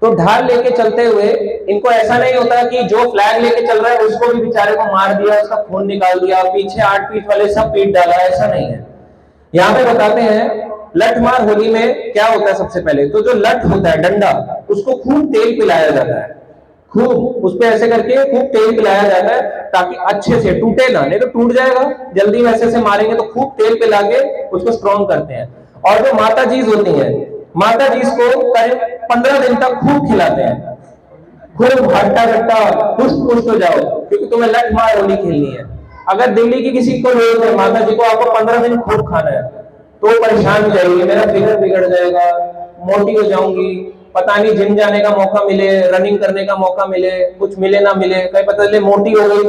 तो ढाल लेके चलते हुए इनको ऐसा नहीं होता कि जो फ्लैग लेके चल रहा है उसको भी बेचारे को मार दिया, उसका खून निकाल दिया, पीछे 8 पीठ वाले सब पीट डाला, ऐसा नहीं है। यहां पे बताते हैं लठमार होली में क्या होता है। सबसे पहले तो जो लठ होता है, डंडा, उसको खूब तेल पिलाया जाता है, खूब उस पे ऐसे करके खूब तेल पिलाया जाता है ताकि अच्छे से टूटे ना, नहीं तो टूट जाएगा जल्दी में। ऐसे मारेंगे तो खूब तेल पिला के उसको स्ट्रॉन्ग करते हैं। और जो माता जीज होती हैं, माता जीज को करीब 15 दिन तक खूब खिलाते हैं, खूब हट्टा कट्टा पुष्ट पुष्ट हो जाओ, क्योंकि तुम्हें लठ मार होली खेलनी है। अगर दिल्ली की किसी को लोग है माता जी को आपको 15 दिन खूब खाना है, तो परेशान हो जाएगी, मेरा फिगर बिगड़ जाएगा, मोटी हो जाऊंगी, पता नहीं जिम जाने का मौका मिले, रनिंग करने का मौका मिले, कुछ मिले ना मिले, कहीं पता चले मोटी हो गई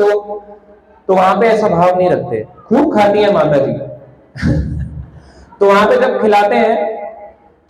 तो वहां पे ऐसा भाव नहीं रखते, खूब खाती है माता जी। तो वहां पे जब खिलाते हैं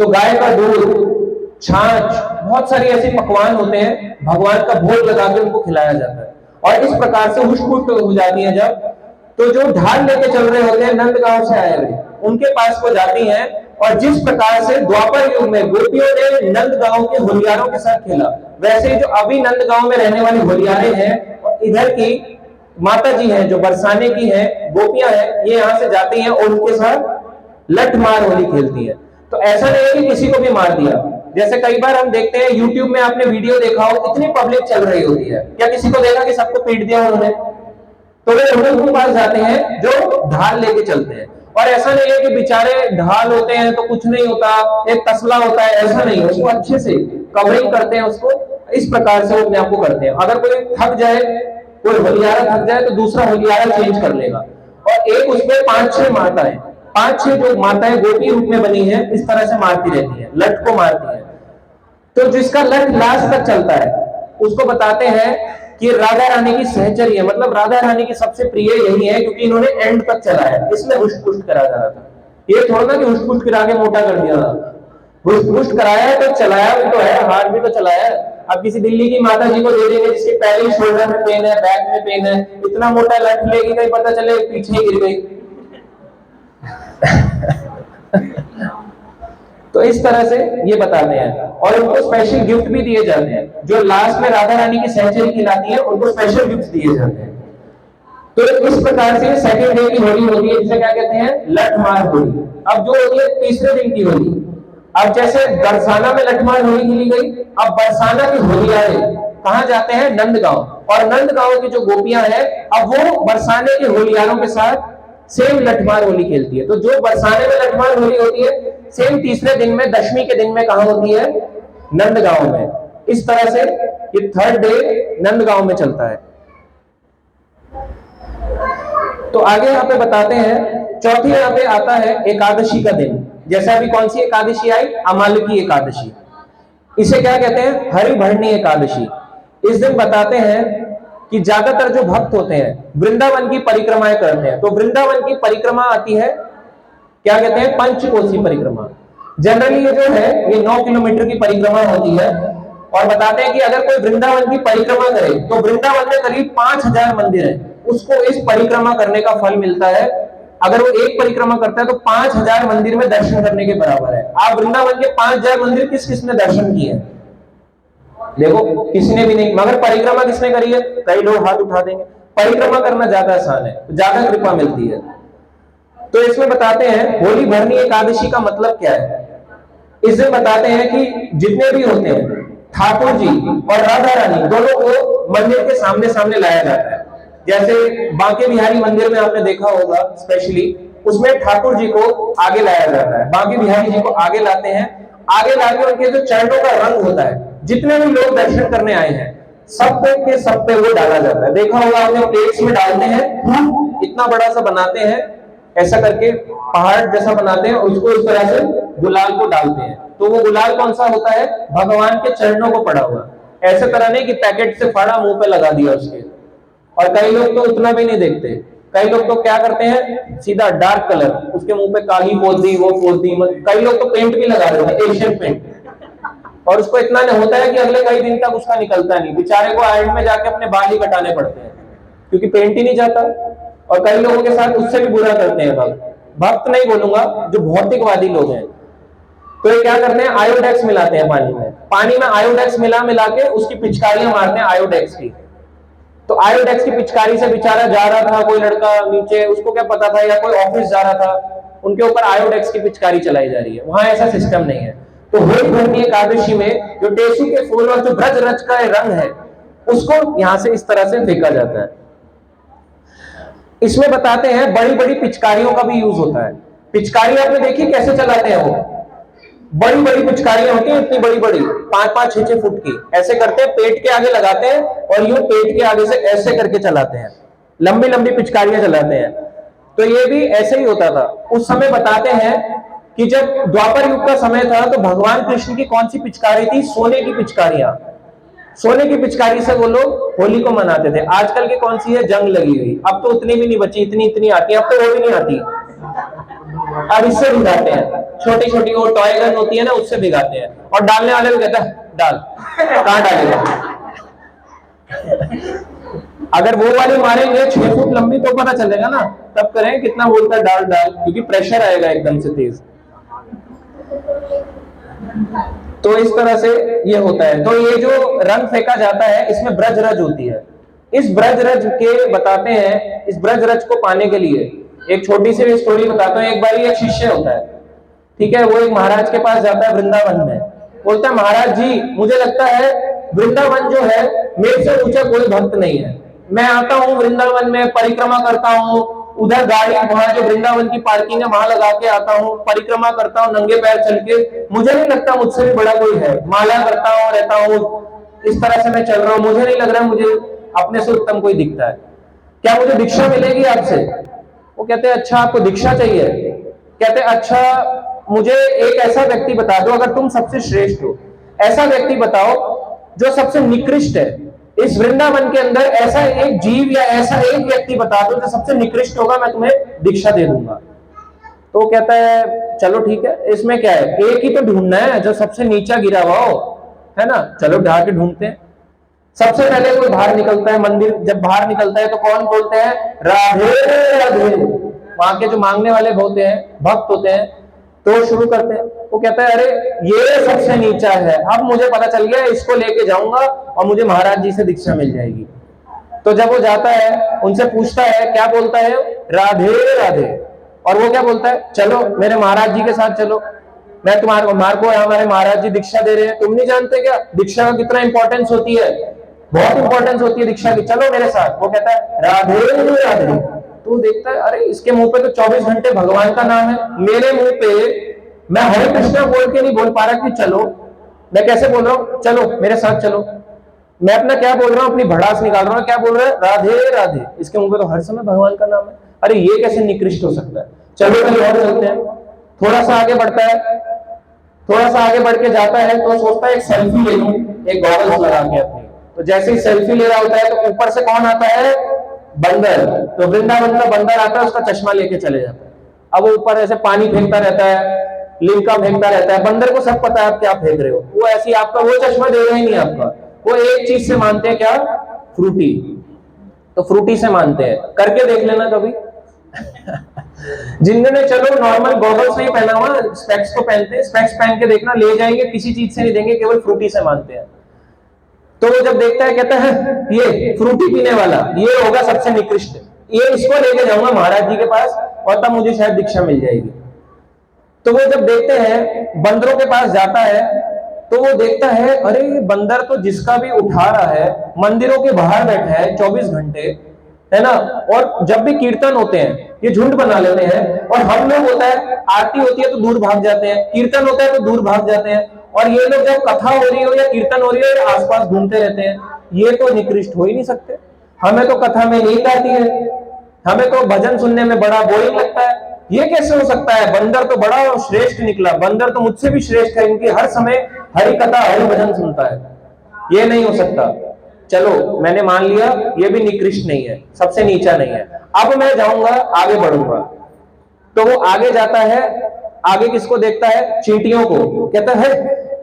तो गाय का दूध, छाछ, बहुत सारी ऐसे पकवान होते हैं, भगवान का भोग लगा के उनको खिलाया जाता है। और इस प्रकार से हुष्ट हो जाती है जब, तो जो ढाल लेके चल रहे होते हैं नंदगांव से आए हुए, उनके पास वो जाती हैं। और जिस प्रकार से द्वापर युग में गोपियों ने नंदगांव के होलियारों के साथ खेला, वैसे ही जो अभी नंदगांव में रहने वाली होलियारे हैं और इधर की माता जी हैं जो बरसाने की हैं, गोपियां हैं, ये यहाँ से जाती हैं और उनके साथ लठ मार होली खेलती है। तो ऐसा नहीं है कि किसी को भी मार दिया, जैसे कई बार हम देखते हैं यूट्यूब में, आपने वीडियो देखा हो, इतनी पब्लिक चल रही होती है, क्या किसी को देखा कि सबको पीट दिया उन्होंने? तो वे उनके पास जाते हैं जो ढाल लेके चलते हैं। और ऐसा नहीं है कि बेचारे ढाल होते हैं तो कुछ नहीं होता, एक तसला होता है, ऐसा नहीं है, उसको अच्छे से कवरिंग करते हैं, उसको इस प्रकार से अपने आप को करते हैं। अगर कोई थक जाए, कोई होलियारा थक जाए तो दूसरा होलियारा चेंज कर लेगा। और एक उसमें 5-6 माताएं, 5-6 जो माताएं गोपी रूप में बनी है, इस तरह से मारती रहती है, लठ को मारती है। तो जिसका लठ लास्ट तक चलता है उसको बताते हैं कि राधा रानी की सहचरी है, मतलब राधा रानी की सबसे प्रिय यही है, क्योंकि इन्होंने एंड तक चला है, इसलिए हुष्ट पुष्ट करा जा रहा था। ये थोड़ा ना कि हुष्ट पुष्ट करा के मोटा कर दिया, हुष्ट पुष्ट कराया है तो चलाया भी तो है, हाथ भी तो चलाया है। अब किसी दिल्ली की माता जी को दे देंगे जिसके पहले ही शोल्डर में पेन है, बैक में पेन है, इतना मोटा लठ लेगी, कहीं पता चले पीछे गिर गई। तो इस तरह से ये बताते हैं। और उनको स्पेशल गिफ्ट भी दिए जाते हैं, जो लास्ट में राधा रानी की सहचरी खिलाती है उनको स्पेशल गिफ्ट दिए जाते हैं। तो इस प्रकार से सेकंड डे की होली होती है, जिसे क्या कहते हैं, लठमार होली। अब जो होती है तीसरे दिन की होली। अब जैसे बरसाना में लठमार होली खेली गई, अब बरसाना की होलियारे कहां जाते हैं, नंदगांव। और नंदगांव की जो गोपियां हैं, अब वो बरसाने के होलियारों के साथ सेम लठमार होली खेलती है। तो जो बरसाने में लठमार होली होती है, सेम तीसरे दिन में, दशमी के दिन में कहां होती है, नंदगांव में। इस तरह से ये थर्ड डे नंदगांव में चलता है। तो आगे यहाँ पे बताते हैं, चौथी यहाँ पे आता है एकादशी का दिन। जैसे अभी कौन सी एकादशी आई, अमालकी एकादशी, इसे क्या कहते हैं, हरिभरणी एकादशी। इस दिन बताते हैं कि ज्यादातर जो भक्त होते हैं वृंदावन की परिक्रमाएं करते हैं। तो वृंदावन की परिक्रमा आती है, क्या कहते हैं, पंचकोसी परिक्रमा। जनरली ये जो है ये 9 किलोमीटर की परिक्रमा होती है। और बताते हैं कि अगर कोई वृंदावन की परिक्रमा करे तो वृंदावन में करीब 5000 मंदिर है, उसको इस परिक्रमा करने का फल मिलता है। अगर वो एक परिक्रमा करता है तो 5000 मंदिर में दर्शन करने के बराबर है। आप वृंदावन के 5000 मंदिर किस किसने दर्शन किए, देखो किसी ने भी नहीं, मगर परिक्रमा किसने करी है, कई लोग हाथ उठा देंगे। परिक्रमा करना ज्यादा आसान है, ज्यादा कृपा मिलती है। तो इसमें बताते हैं होली भरनी एकादशी का मतलब क्या है। इसमें बताते हैं कि जितने भी होते हैं ठाकुर जी और राधा रानी दोनों को मंदिर के सामने सामने लाया जाता है। जैसे बांके बिहारी मंदिर में आपने देखा होगा, स्पेशली उसमें ठाकुर जी को आगे लाया जाता है, बांके बिहारी जी को आगे लाते हैं। आगे लाके उनके जो चरणों का रंग होता है, जितने भी लोग दर्शन करने आए हैं सब पे सब पे वो डाला जाता है। देखा होगा आपने, प्लेट्स में डालते हैं, इतना बड़ा सा बनाते हैं, ऐसा करके पहाड़ जैसा बनाते हैं, उसको इस तरह से गुलाल को डालते हैं। तो वो गुलाल कौन सा होता है, भगवान के चरणों को पड़ा हुआ। ऐसे तरह नहीं कि पैकेट से फाड़ा मुंह पे लगा दिया उसके। और कई लोग तो उतना भी नहीं देखते, कई लोग तो क्या करते हैं, सीधा डार्क कलर उसके मुंह पे काली पोत दी, वो पोत दी। कई लोग तो पेंट भी लगा देते हैं, एशियन पेंट, और उसको इतना नहीं होता है कि अगले कई दिन तक उसका निकलता नहीं। बेचारे को एंड में जाके अपने बाल ही कटाने पड़ते हैं, क्योंकि पेंट ही नहीं जाता। और कई लोगों के साथ उससे भी बुरा करते हैं भक्त नहीं बोलूंगा, जो भौतिकवादी लोग हैं। तो ये क्या करते हैं, आयोडेक्स मिलाते हैं पानी में आयोडेक्स मिला के उसकी पिचकारियां मारते हैं आयोडेक्स की। तो आयोडेक्स की पिचकारी से बेचारा जा रहा था कोई लड़का नीचे, उसको क्या पता था, या कोई ऑफिस जा रहा था, उनके ऊपर आयोडेक्स की पिचकारी चलाई जा रही है। वहां ऐसा सिस्टम नहीं है। तो होली भरनी एकादशी में जो टेसू के फूल और जो ब्रज रच का रंग है, उसको यहां से इस तरह से फेंका जाता है। इसमें बताते हैं बड़ी बड़ी पिचकारियों का भी यूज होता है। पिचकारी आपने देखी कैसे चलाते हैं, वो बड़ी बड़ी पिचकारियां होती हैं, इतनी बड़ी बड़ी 5-5, 6-6 फुट की, ऐसे करते हैं, पेट के आगे लगाते हैं और यूं पेट के आगे से ऐसे करके चलाते हैं, लंबी लंबी पिचकारियां चलाते हैं। तो ये भी ऐसे ही होता था उस समय। बताते हैं कि जब द्वापर युग का समय था तो भगवान कृष्ण की कौन सी पिचकारी थी, सोने की पिचकारियां। सोने की पिचकारी से वो लोग होली को मनाते थे। आजकल की कौन सी है, जंग लगी हुई, अब तो उतनी भी नहीं बची, इतनी इतनी आती है, अब तो वो भी नहीं आती, अब इससे भिगाते हैं, छोटी छोटी वो टॉय गन होती है ना, उससे भिगाते हैं। और डालने वाले को कहता है डाल, कहां डालेगा। अगर वो वाली मारेंगे 6 फुट लंबी तो पता चलेगा ना, तब करें कितना बोलता है डाल डाल, क्योंकि प्रेशर आएगा एकदम से तेज। तो इस तरह से ये होता है। तो ये जो रंग फेंका जाता है इसमें ब्रजरज होती है। इस ब्रजरज के बताते हैं, इस ब्रजरज को पाने के लिए एक छोटी सी स्टोरी बताता हूँ। एक बार एक शिष्य होता है, ठीक है, वो एक महाराज के पास जाता है वृंदावन में। बोलता है महाराज जी मुझे लगता है वृंदावन जो है मेरे से ऊंचा कोई भक्त नहीं है। मैं आता हूँ वृंदावन में, परिक्रमा करता हूँ, उधर गाड़ी वहां जो वृंदावन की पार्किंग है वहां लगा के आता हूँ, परिक्रमा करता हूँ नंगे पैर चल के, मुझे नहीं लगता मुझसे भी बड़ा कोई है, माला करता हूँ, रहता हूँ, इस तरह से मैं चल रहा हूँ, मुझे नहीं लग रहा मुझे अपने से उत्तम कोई दिखता है, क्या मुझे दीक्षा मिलेगी आपसे। वो कहते हैं अच्छा आपको दीक्षा चाहिए। कहते हैं अच्छा मुझे एक ऐसा व्यक्ति बता दो, अगर तुम सबसे श्रेष्ठ हो ऐसा व्यक्ति बताओ जो सबसे निकृष्ट है इस वृंदावन के अंदर, ऐसा एक जीव या ऐसा एक व्यक्ति बता दो जो सबसे निकृष्ट होगा, मैं तुम्हें दीक्षा दे दूंगा। तो वो कहता है चलो ठीक है, इसमें क्या है, एक ही तो ढूंढना है जो सबसे नीचा गिरा हुआ हो, है ना, चलो ढा के ढूंढते हैं। सबसे पहले कोई बाहर निकलता है मंदिर, जब बाहर निकलता है तो कौन बोलते हैं राधे राधे, वहां के जो मांगने वाले होते हैं, भक्त होते हैं, तो शुरू करते हैं। वो कहता है अरे ये सबसे नीचा है, अब मुझे पता चल गया, इसको लेके जाऊंगा और मुझे महाराज जी से दीक्षा मिल जाएगी। तो जब वो जाता है उनसे पूछता है, क्या बोलता है, राधे राधे, और वो क्या बोलता है, चलो मेरे महाराज जी के साथ चलो, मैं तुम्हारे को हमारे महाराज जी दीक्षा दे रहे हैं, तुम नहीं जानते क्या दीक्षा का कितना इंपॉर्टेंस होती है, बहुत इंपॉर्टेंस होती है दीक्षा की, चलो मेरे साथ। वो कहता है राधे राधे। तो देखता है अरे इसके मुंह पे तो 24 घंटे भगवान का नाम है, मेरे मुंह पे मैं हरे कृष्णा बोल के नहीं बोल पा रहा कि चलो, मैं कैसे बोल रहा हूं चलो मेरे साथ चलो, मैं अपना क्या बोल रहा हूं, अपनी भड़ास निकाल रहा हूं, क्या बोल रहा है राधे राधे, इसके मुंह पे तो हर समय भगवान का नाम है, अरे ये कैसे निकृष्ट हो सकता है, चलो कहीं और चलते हैं। थोड़ा सा आगे बढ़ता है, थोड़ा सा आगे बढ़ के जाता है तो सोचता है एक सेल्फी ले लूं, एक गॉगल्स लगा के अपनी। तो जैसे ही सेल्फी ले रहा होता है तो ऊपर से कौन आता है, बंदर। तो वृंदावन का बंदर आता है, उसका चश्मा लेके चले जाता है। अब वो ऊपर ऐसे पानी फेंकता रहता है, लिमका फेंकता रहता है, बंदर को सब पता है आप क्या फेंक रहे हो, वो ऐसी आपका वो चश्मा देगा ही नहीं आपका, वो एक चीज से मानते हैं, क्या, फ्रूटी। तो फ्रूटी से मानते हैं, करके देख लेना कभी जिन्होंने चलो नॉर्मल गॉगल्स नहीं पहना हुआ, स्पेक्स को पहनते हैं, स्पेक्स पहन के देखना, ले जाएंगे किसी चीज से नहीं देंगे, केवल फ्रूटी से मानते हैं। तो वो जब देखता है कहता है ये फ्रूटी पीने वाला ये होगा सबसे निकृष्ट, ये इसको लेके जाऊंगा महाराज जी के पास और तब मुझे शायद दीक्षा मिल जाएगी। तो वो जब देखते हैं बंदरों के पास जाता है तो वो देखता है अरे ये बंदर तो जिसका भी उठा रहा है, मंदिरों के बाहर बैठा है 24 घंटे, है ना, और जब भी कीर्तन होते हैं ये झुंड बना लेते हैं, और हम लोग होता है आरती होती है तो दूर भाग जाते हैं, कीर्तन होता है तो दूर भाग जाते हैं, और ये लोग जब कथा हो रही हो या कीर्तन हो रही हो आसपास घूमते रहते हैं। ये तो निकृष्ट हो ही नहीं सकते, हमें तो कथा में नींद आती है, हमें तो भजन सुनने में बड़ा बोरिंग लगता है, ये कैसे हो सकता है, बंदर तो बड़ा श्रेष्ठ निकला, बंदर तो मुझसे भी श्रेष्ठ है, इनकी हर समय हरि कथा हरि भजन सुनता है, ये नहीं हो सकता। चलो मैंने मान लिया ये भी निकृष्ट नहीं है, सबसे नीचा नहीं है, अब मैं जाऊंगा आगे बढ़ूंगा। तो वो आगे जाता है, आगे किसको देखता है, चींटियों को, कहता है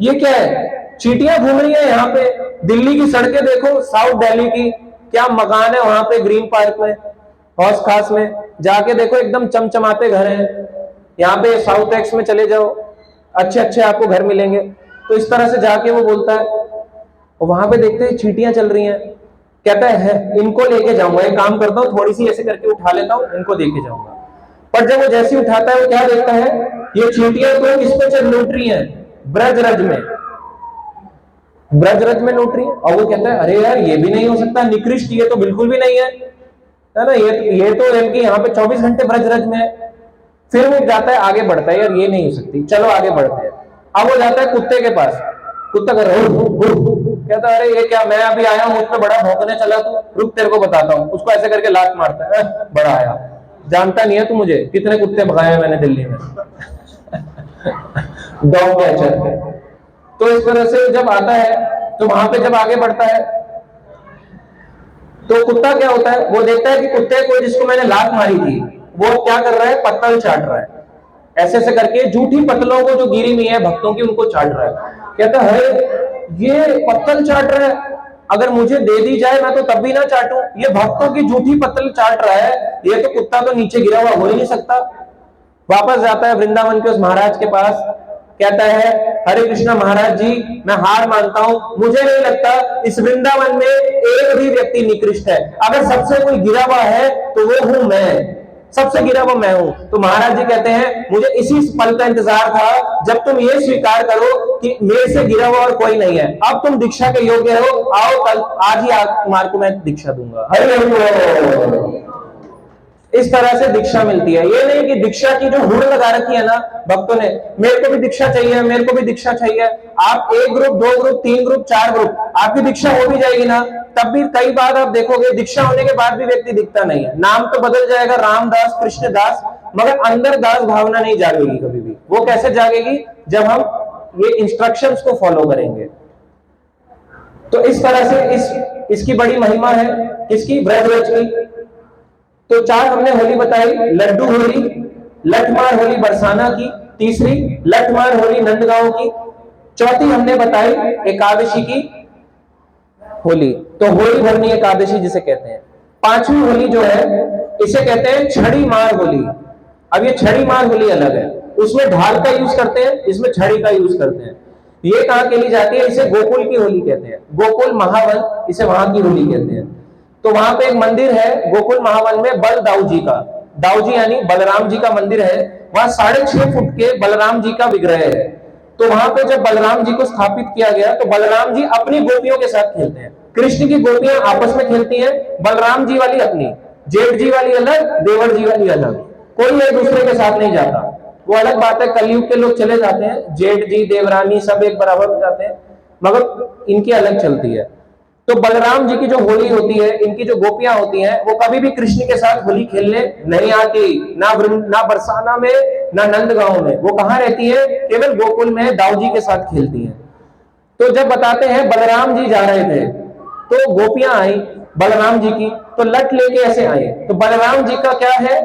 ये क्या है, चींटियां घूम रही है यहाँ पे, दिल्ली की सड़कें देखो, साउथ दिल्ली की क्या मकान है वहां पे, ग्रीन पार्क में, हौस खास में जाके देखो एकदम चमचमाते घर हैं, यहाँ पे साउथ एक्स में चले जाओ अच्छे अच्छे आपको घर मिलेंगे। तो इस तरह से जाके वो बोलता है, और वहां पे देखते हैं चींटियां चल रही हैं, कहता है इनको लेके जाऊंगा, एक काम करता हूँ थोड़ी सी ऐसे करके उठा लेता हूँ, इनको लेके जाऊंगा। पर जब वो जैसे ही उठाता है वो क्या देखता है, ये चींटियां तो किस पे चल लूट रही हैं, ब्रजरज में, ब्रज रज में लौट रही है। और वो कहता है अरे यार ये भी नहीं हो सकता, निकृष्ट ये तो बिल्कुल भी नहीं है ना, ये तो इनकी यहाँ पे 24 घंटे ब्रज रज में है। फिर वो जाता है आगे बढ़ता है, यार ये नहीं हो सकती, चलो आगे बढ़ते हैं। अब वो जाता है कुत्ते के पास, कुत्ता कर कहता है अरे ये क्या, मैं अभी आया हूं, मुझ पे बड़ा भौंकने चला तू, रुक तेरे को बताता हूँ। उसको ऐसे करके लात मारता है, बड़ा आया, जानता नहीं है तू मुझे, कितने कुत्ते भगाए मैंने दिल्ली में डॉग कैचर। तो इस तरह से जब आता है तो वहां पे जब आगे बढ़ता है तो कुत्ता क्या होता है, वो देखता है कि कुत्ते को जिसको मैंने लात मारी थी वो क्या कर रहा है, पत्तल चाट रहा है, ऐसे ऐसे करके झूठी पत्तलों को जो गिरी हुई है भक्तों की उनको चाट रहा है। कहता है ये पत्तल चाट रहा है, अगर मुझे दे दी जाए मैं तो तब भी ना चाटूं, ये भक्तों की झूठी पत्तल चाट रहा है, ये तो कुत्ता तो नीचे गिरा हुआ हो ही नहीं सकता। वापस जाता है वृंदावन के उस महाराज के पास, कहता है हरे कृष्णा महाराज जी, मैं हार मानता हूं, मुझे नहीं लगता इस वृंदावन में एक भी व्यक्ति निकृष्ट है, अगर सबसे कोई गिरा हुआ है तो वो हूं मैं, सबसे गिरा हुआ मैं हूं। तो महाराज जी कहते हैं मुझे इसी पल का इंतजार था जब तुम ये स्वीकार करो कि मेरे से गिरा हुआ और कोई नहीं है, अब तुम दीक्षा के योग्य हो, आओ कल आज ही तुम्हारे को मैं दीक्षा दूंगा। हरि इस तरह से दीक्षा मिलती है। ये नहीं कि दीक्षा की जो हुड़ लगा रखी है ना भक्तों ने, मेरे को भी दीक्षा चाहिए, मेरे को भी दीक्षा चाहिए, आप 1 ग्रुप 2 ग्रुप 3 ग्रुप 4 ग्रुप, आपकी दीक्षा हो भी जाएगी ना, तब भी कई बार आप देखोगे दीक्षा होने के बाद भी व्यक्ति दिखता नहीं है, नाम तो बदल जाएगा रामदास कृष्णदास, मगर अंदर दास भावना नहीं जागेगी कभी भी। वो कैसे जागेगी, जब हम ये इंस्ट्रक्शंस को फॉलो करेंगे। तो इस तरह से इसकी बड़ी महिमा है, किसकी, ब्रजरज की। तो 4 हमने होली बताई, लड्डू होली, लठमार होली बरसाना की, तीसरी लठमार होली नंदगांव की, चौथी हमने बताई एकादशी की होली, तो होली भरनी एकादशी जिसे कहते हैं। 5वीं होली जो है इसे कहते हैं छड़ी मार होली। अब ये छड़ी मार होली अलग है, उसमें ढाल का यूज करते हैं, इसमें छड़ी का यूज करते हैं। ये कहां खेली जाती है, इसे गोकुल की होली कहते हैं, गोकुल महावन इसे वहां की होली कहते हैं। तो वहां पे एक मंदिर है गोकुल महावन में बल दाऊ जी का, दाऊ जी यानी बलराम जी का मंदिर है, वहां 6.5 फुट के बलराम जी का विग्रह है। तो वहां पे जब बलराम जी को स्थापित किया गया तो बलराम जी अपनी गोपियों के साथ खेलते हैं, कृष्ण की गोपियां आपस में खेलती हैं, बलराम जी वाली अपनी, जेठ जी वाली अलग, देवर जी वाली अलग, कोई एक दूसरे के साथ नहीं जाता। वो अलग बात है, कलयुग के लोग चले जाते हैं, जेठ जी देवरानी सब एक बराबर हो जाते हैं, मगर इनकी अलग चलती है। तो बलराम जी की जो होली होती है, इनकी जो गोपियां होती हैं, वो कभी भी कृष्ण के साथ होली खेलने नहीं आती, ना बरसाना में ना नंदगांव में, वो कहां रहती है, केवल गोकुल में दाऊ जी के साथ खेलती हैं। तो जब बताते हैं बलराम जी जा रहे थे तो गोपियां आई बलराम जी की, तो लट लेके ऐसे आए, तो बलराम जी का क्या है,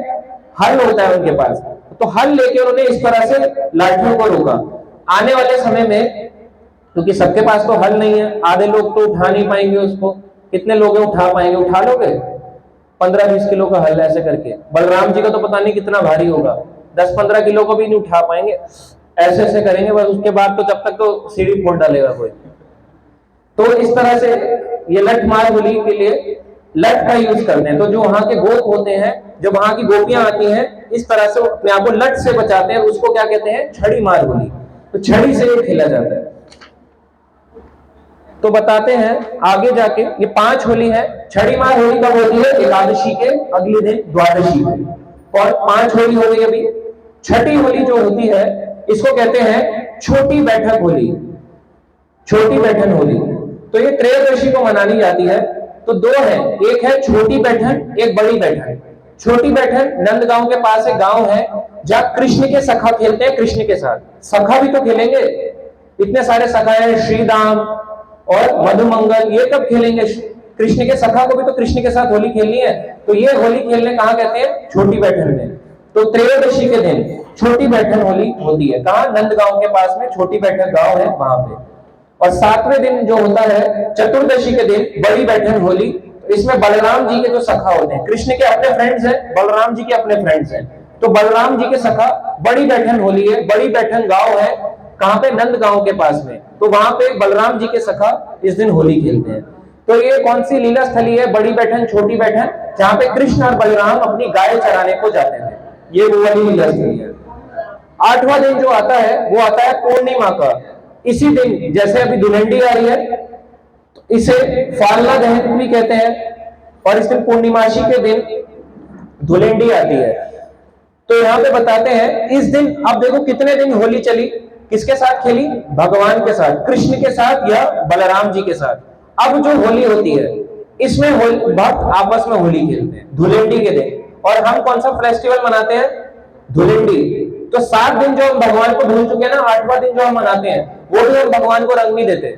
हल होता है उनके पास, तो हल लेके उन्होंने इस तरह से लाठियों को रोका। आने वाले समय में क्योंकि सबके पास तो हल नहीं है, आधे लोग तो उठा नहीं पाएंगे उसको, कितने लोग उठा पाएंगे, उठा लोगे 15-20 किलो का हल ऐसे करके, बलराम जी का तो पता नहीं कितना भारी होगा, 10-15 किलो को भी नहीं उठा पाएंगे, ऐसे ऐसे करेंगे बस, उसके बाद तो जब तक तो सीढ़ी फोड़ डालेगा कोई। तो इस तरह से ये लठ मार होली के लिए लठ का यूज करते हैं। तो जो वहां के गोप होते हैं, जो वहां की गोपियां आती हैं, इस तरह से अपने आप को लठ से बचाते हैं, उसको क्या कहते हैं, छड़ी मार होली। तो छड़ी से ये खेला जाता है। तो बताते हैं आगे जाके, ये 5 होली है। छड़ी मार होली कब होती है, एकादशी के अगले दिन द्वादशी को। और 5 होली हो गई अभी। छठी होली जो होती है इसको कहते हैं छोटी बैठक होली, छोटी बैठक होली। तो ये त्रयोदशी को मनानी जाती है। तो 2 है, एक है छोटी बैठक, एक बड़ी बैठक। छोटी बैठक नंदगांव के पास एक गांव है जहां कृष्ण के सखा खेलते हैं, कृष्ण के साथ। सखा भी तो खेलेंगे, इतने सारे सखा है, श्रीदाम और मधुमंगल, ये कब खेलेंगे, कृष्ण के सखा को भी तो कृष्ण के साथ होली खेलनी है। तो ये होली खेलने कहां कहते हैं, छोटी बैठक में। तो त्रयोदशी के दिन छोटी बैठक होली होती है, कहां, नंदगांव के पास में छोटी बैठक गांव है वहां पे। और 7वें दिन जो होता है चतुर्दशी के दिन बड़ी बैठक होली। इसमें बलराम जी के जो सखा होते हैं, कृष्ण के अपने फ्रेंड्स हैं, बलराम जी के अपने फ्रेंड्स हैं, तो बलराम जी के सखा बड़ी बैठक होली है। बड़ी बैठक गांव है कहां पे, नंदगांव के पास में। तो वहां पे बलराम जी के सखा इस दिन होली खेलते हैं। तो ये कौन सी लीला स्थली है, बड़ी बैठक छोटी बैठक, जहां पे कृष्ण और बलराम अपनी गाय चराने को जाते थे, ये वो वाली लीला स्थली है। 8वां दिन जो आता है वो आता है पूर्णिमा का। इसी दिन जैसे अभी धुलंडी आ रही है तो इसे फाल्ला दहन भी कहते हैं, और इस दिन पूर्णिमाशी के दिन धुलंडी आती है। तो यहाँ पे बताते हैं इस दिन, अब देखो कितने दिन होली चली, किसके साथ खेली? भगवान के साथ, कृष्ण के साथ या बलराम जी के साथ। अब जो होली होती है इसमें भक्त आपस में होली खेलते हैं धुलंडी के दिन। और हम कौन सा फेस्टिवल मनाते हैं? धुलंडी। तो 7 दिन जो हम भगवान को भूल चुके हैं ना, 8वां दिन जो हम मनाते हैं वो भी हम भगवान को रंग नहीं देते।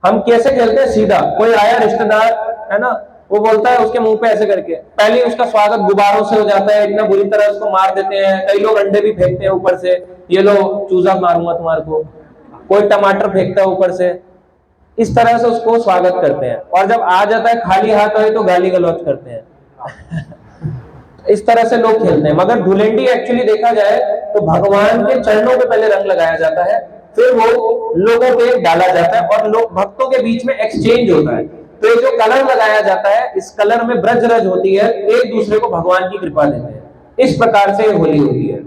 हम कैसे खेलते हैं? सीधा कोई आया रिश्तेदार है ना, वो बोलता है उसके मुंह पे ऐसे करके, पहले ही उसका स्वागत गुब्बारों से हो जाता है, इतना बुरी तरह उसको मार देते हैं। कई लोग अंडे भी फेंकते हैं ऊपर से, ये लो चूजा मारूंगा तुम्हारे को, कोई टमाटर फेंकता है ऊपर से, इस तरह से उसको स्वागत करते हैं। और जब आ जाता है खाली हाथ आए तो गाली गलौज करते हैं। इस तरह से लोग खेलते हैं। मगर धुलंडी एक्चुअली देखा जाए तो भगवान के चरणों पे पहले रंग लगाया जाता है, फिर वो लोगों पे डाला जाता है और लोग भक्तों के बीच में एक्सचेंज होता है। तो ये जो कलर लगाया जाता है, इस कलर में ब्रज रज होती है, एक दूसरे को भगवान की कृपा देते हैं। इस प्रकार से होली होती है।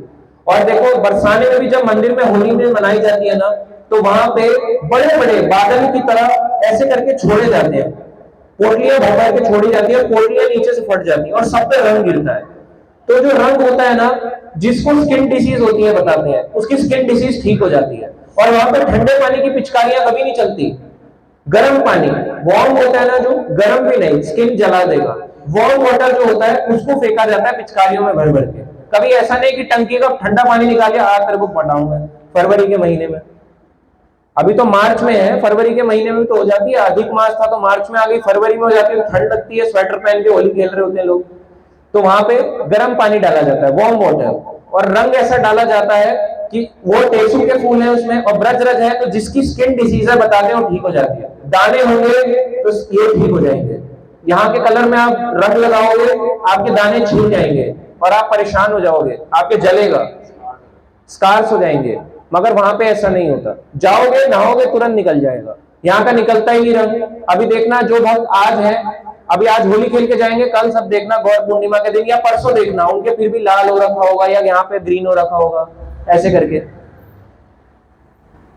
और देखो बरसाने में भी जब मंदिर में होली में मनाई जाती है ना, तो वहां पे बड़े बड़े बादल की तरह ऐसे करके छोड़े जाते हैं, पोटलियां भर भर के छोड़ी जाती है, पोटलियां नीचे से फट जाती है और सब पे रंग गिरता है। तो जो रंग होता है ना, जिसको स्किन डिसीज होती है बताते हैं, उसकी स्किन डिसीज ठीक हो जाती है। और वहां पे ठंडे पानी की पिचकारियां कभी नहीं चलती, गर्म पानी, वार्म होता है ना जो, गर्म भी नहीं, स्किन जला देगा। वार्म वाटर जो होता है उसको फेंका जाता है पिचकारियों में भर भर के। कभी ऐसा नहीं कि टंकी का ठंडा पानी निकालिए, आज तेरे को पटाऊंगा। फरवरी के महीने में, अभी तो मार्च में है, फरवरी के महीने में तो हो जाती है, अधिक मास था तो मार्च में आ गई, फरवरी में हो जाती है, तो ठंड लगती है, स्वेटर पहन के होली खेल रहे होते हैं लोग। तो वहां पे गर्म पानी डाला जाता है, वार्म वाटर, और रंग ऐसा डाला जाता है कि वो टेसू के फूल है उसमें और ब्रज रज है, तो जिसकी स्किन डिसीज है बताते हैं वो ठीक हो जाती है। दाने होंगे तो ये ठीक हो जाएंगे। यहाँ के कलर में आप रंग लगाओगे, आपके दाने छिल जाएंगे और आप परेशान हो जाओगे, आपके जलेगा, स्कार्स हो जाएंगे। मगर वहां पे ऐसा नहीं होता, जाओगे नहाओगे तुरंत निकल जाएगा, यहाँ का निकलता ही नहीं रंग। अभी देखना जो भक्त आज है, अभी आज होली खेल के जाएंगे, कल सब देखना गौर पूर्णिमा के दिन या परसों देखना उनके फिर भी लाल हो रखा होगा या यहाँ पे ग्रीन हो रखा होगा, ऐसे करके।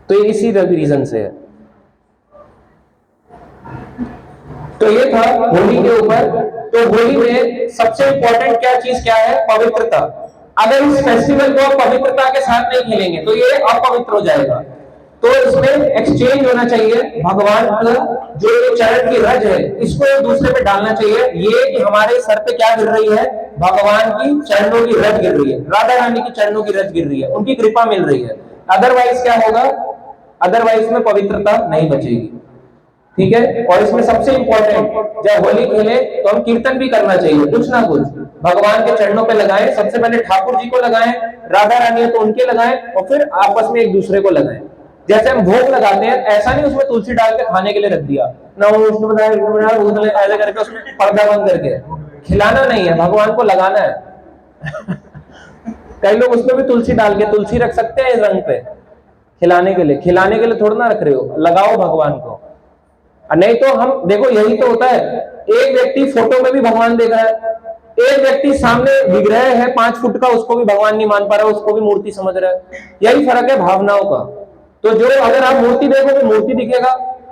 तो ये इसी रीजन से है। तो ये था होली के ऊपर। तो होली में सबसे इंपॉर्टेंट क्या चीज क्या है? पवित्रता। अगर इस फेस्टिवल को आप पवित्रता के साथ नहीं खेलेंगे तो ये अपवित्र हो जाएगा। तो इसमें एक्सचेंज होना चाहिए, भगवान का जो ये चरण की रज है इसको एक दूसरे पे डालना चाहिए। ये कि हमारे सर पे क्या गिर रही है? भगवान की चरणों की रज गिर रही है, राधा रानी की चरणों की रज गिर रही है, उनकी कृपा मिल रही है। अदरवाइज क्या होगा? अदरवाइज में पवित्रता नहीं बचेगी। ठीक है। और इसमें सबसे इंपॉर्टेंट, जब होली खेले तो हम कीर्तन भी करना चाहिए, कुछ ना कुछ भगवान के चरणों पे लगाएं। सबसे पहले ठाकुर जी को लगाएं, राधा रानी है तो उनके लगाएं, और फिर आपस में एक दूसरे को लगाएं। जैसे हम भोग लगाते हैं, ऐसा नहीं उसमें तुलसी डाल के खाने के लिए रख दिया ना, उसने बताया ऐसे करके उसमें पर्दा बंद करके खिलाना नहीं है, भगवान को लगाना है। कई लोग उसमें भी तुलसी डाल के, तुलसी रख सकते हैं इस रंग पे खिलाने के लिए, खिलाने के लिए थोड़ा ना रख रहे हो, लगाओ भगवान को। नहीं तो हम देखो यही तो होता है, एक व्यक्ति फोटो में भी भगवान देख रहा है, एक व्यक्ति सामने विग्रह है 5 फुट का, उसको भी भगवान नहीं मान पा रहा, उसको भी मूर्ति समझ रहा है। यही फर्क है भावनाओं का। तो जो अगर आप मूर्ति देखोगे मूर्ति दिखेगा,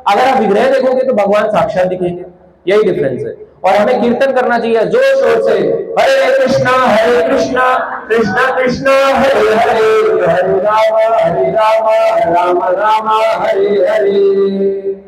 अगर आप विग्रह देखोगे तो भगवान साक्षात दिखेंगे, यही डिफरेंस है। और हमें कीर्तन करना चाहिए जोर शोर से, हरे कृष्णा कृष्णा कृष्णा हरे हरे, हरे राम राम राम हरे हरे।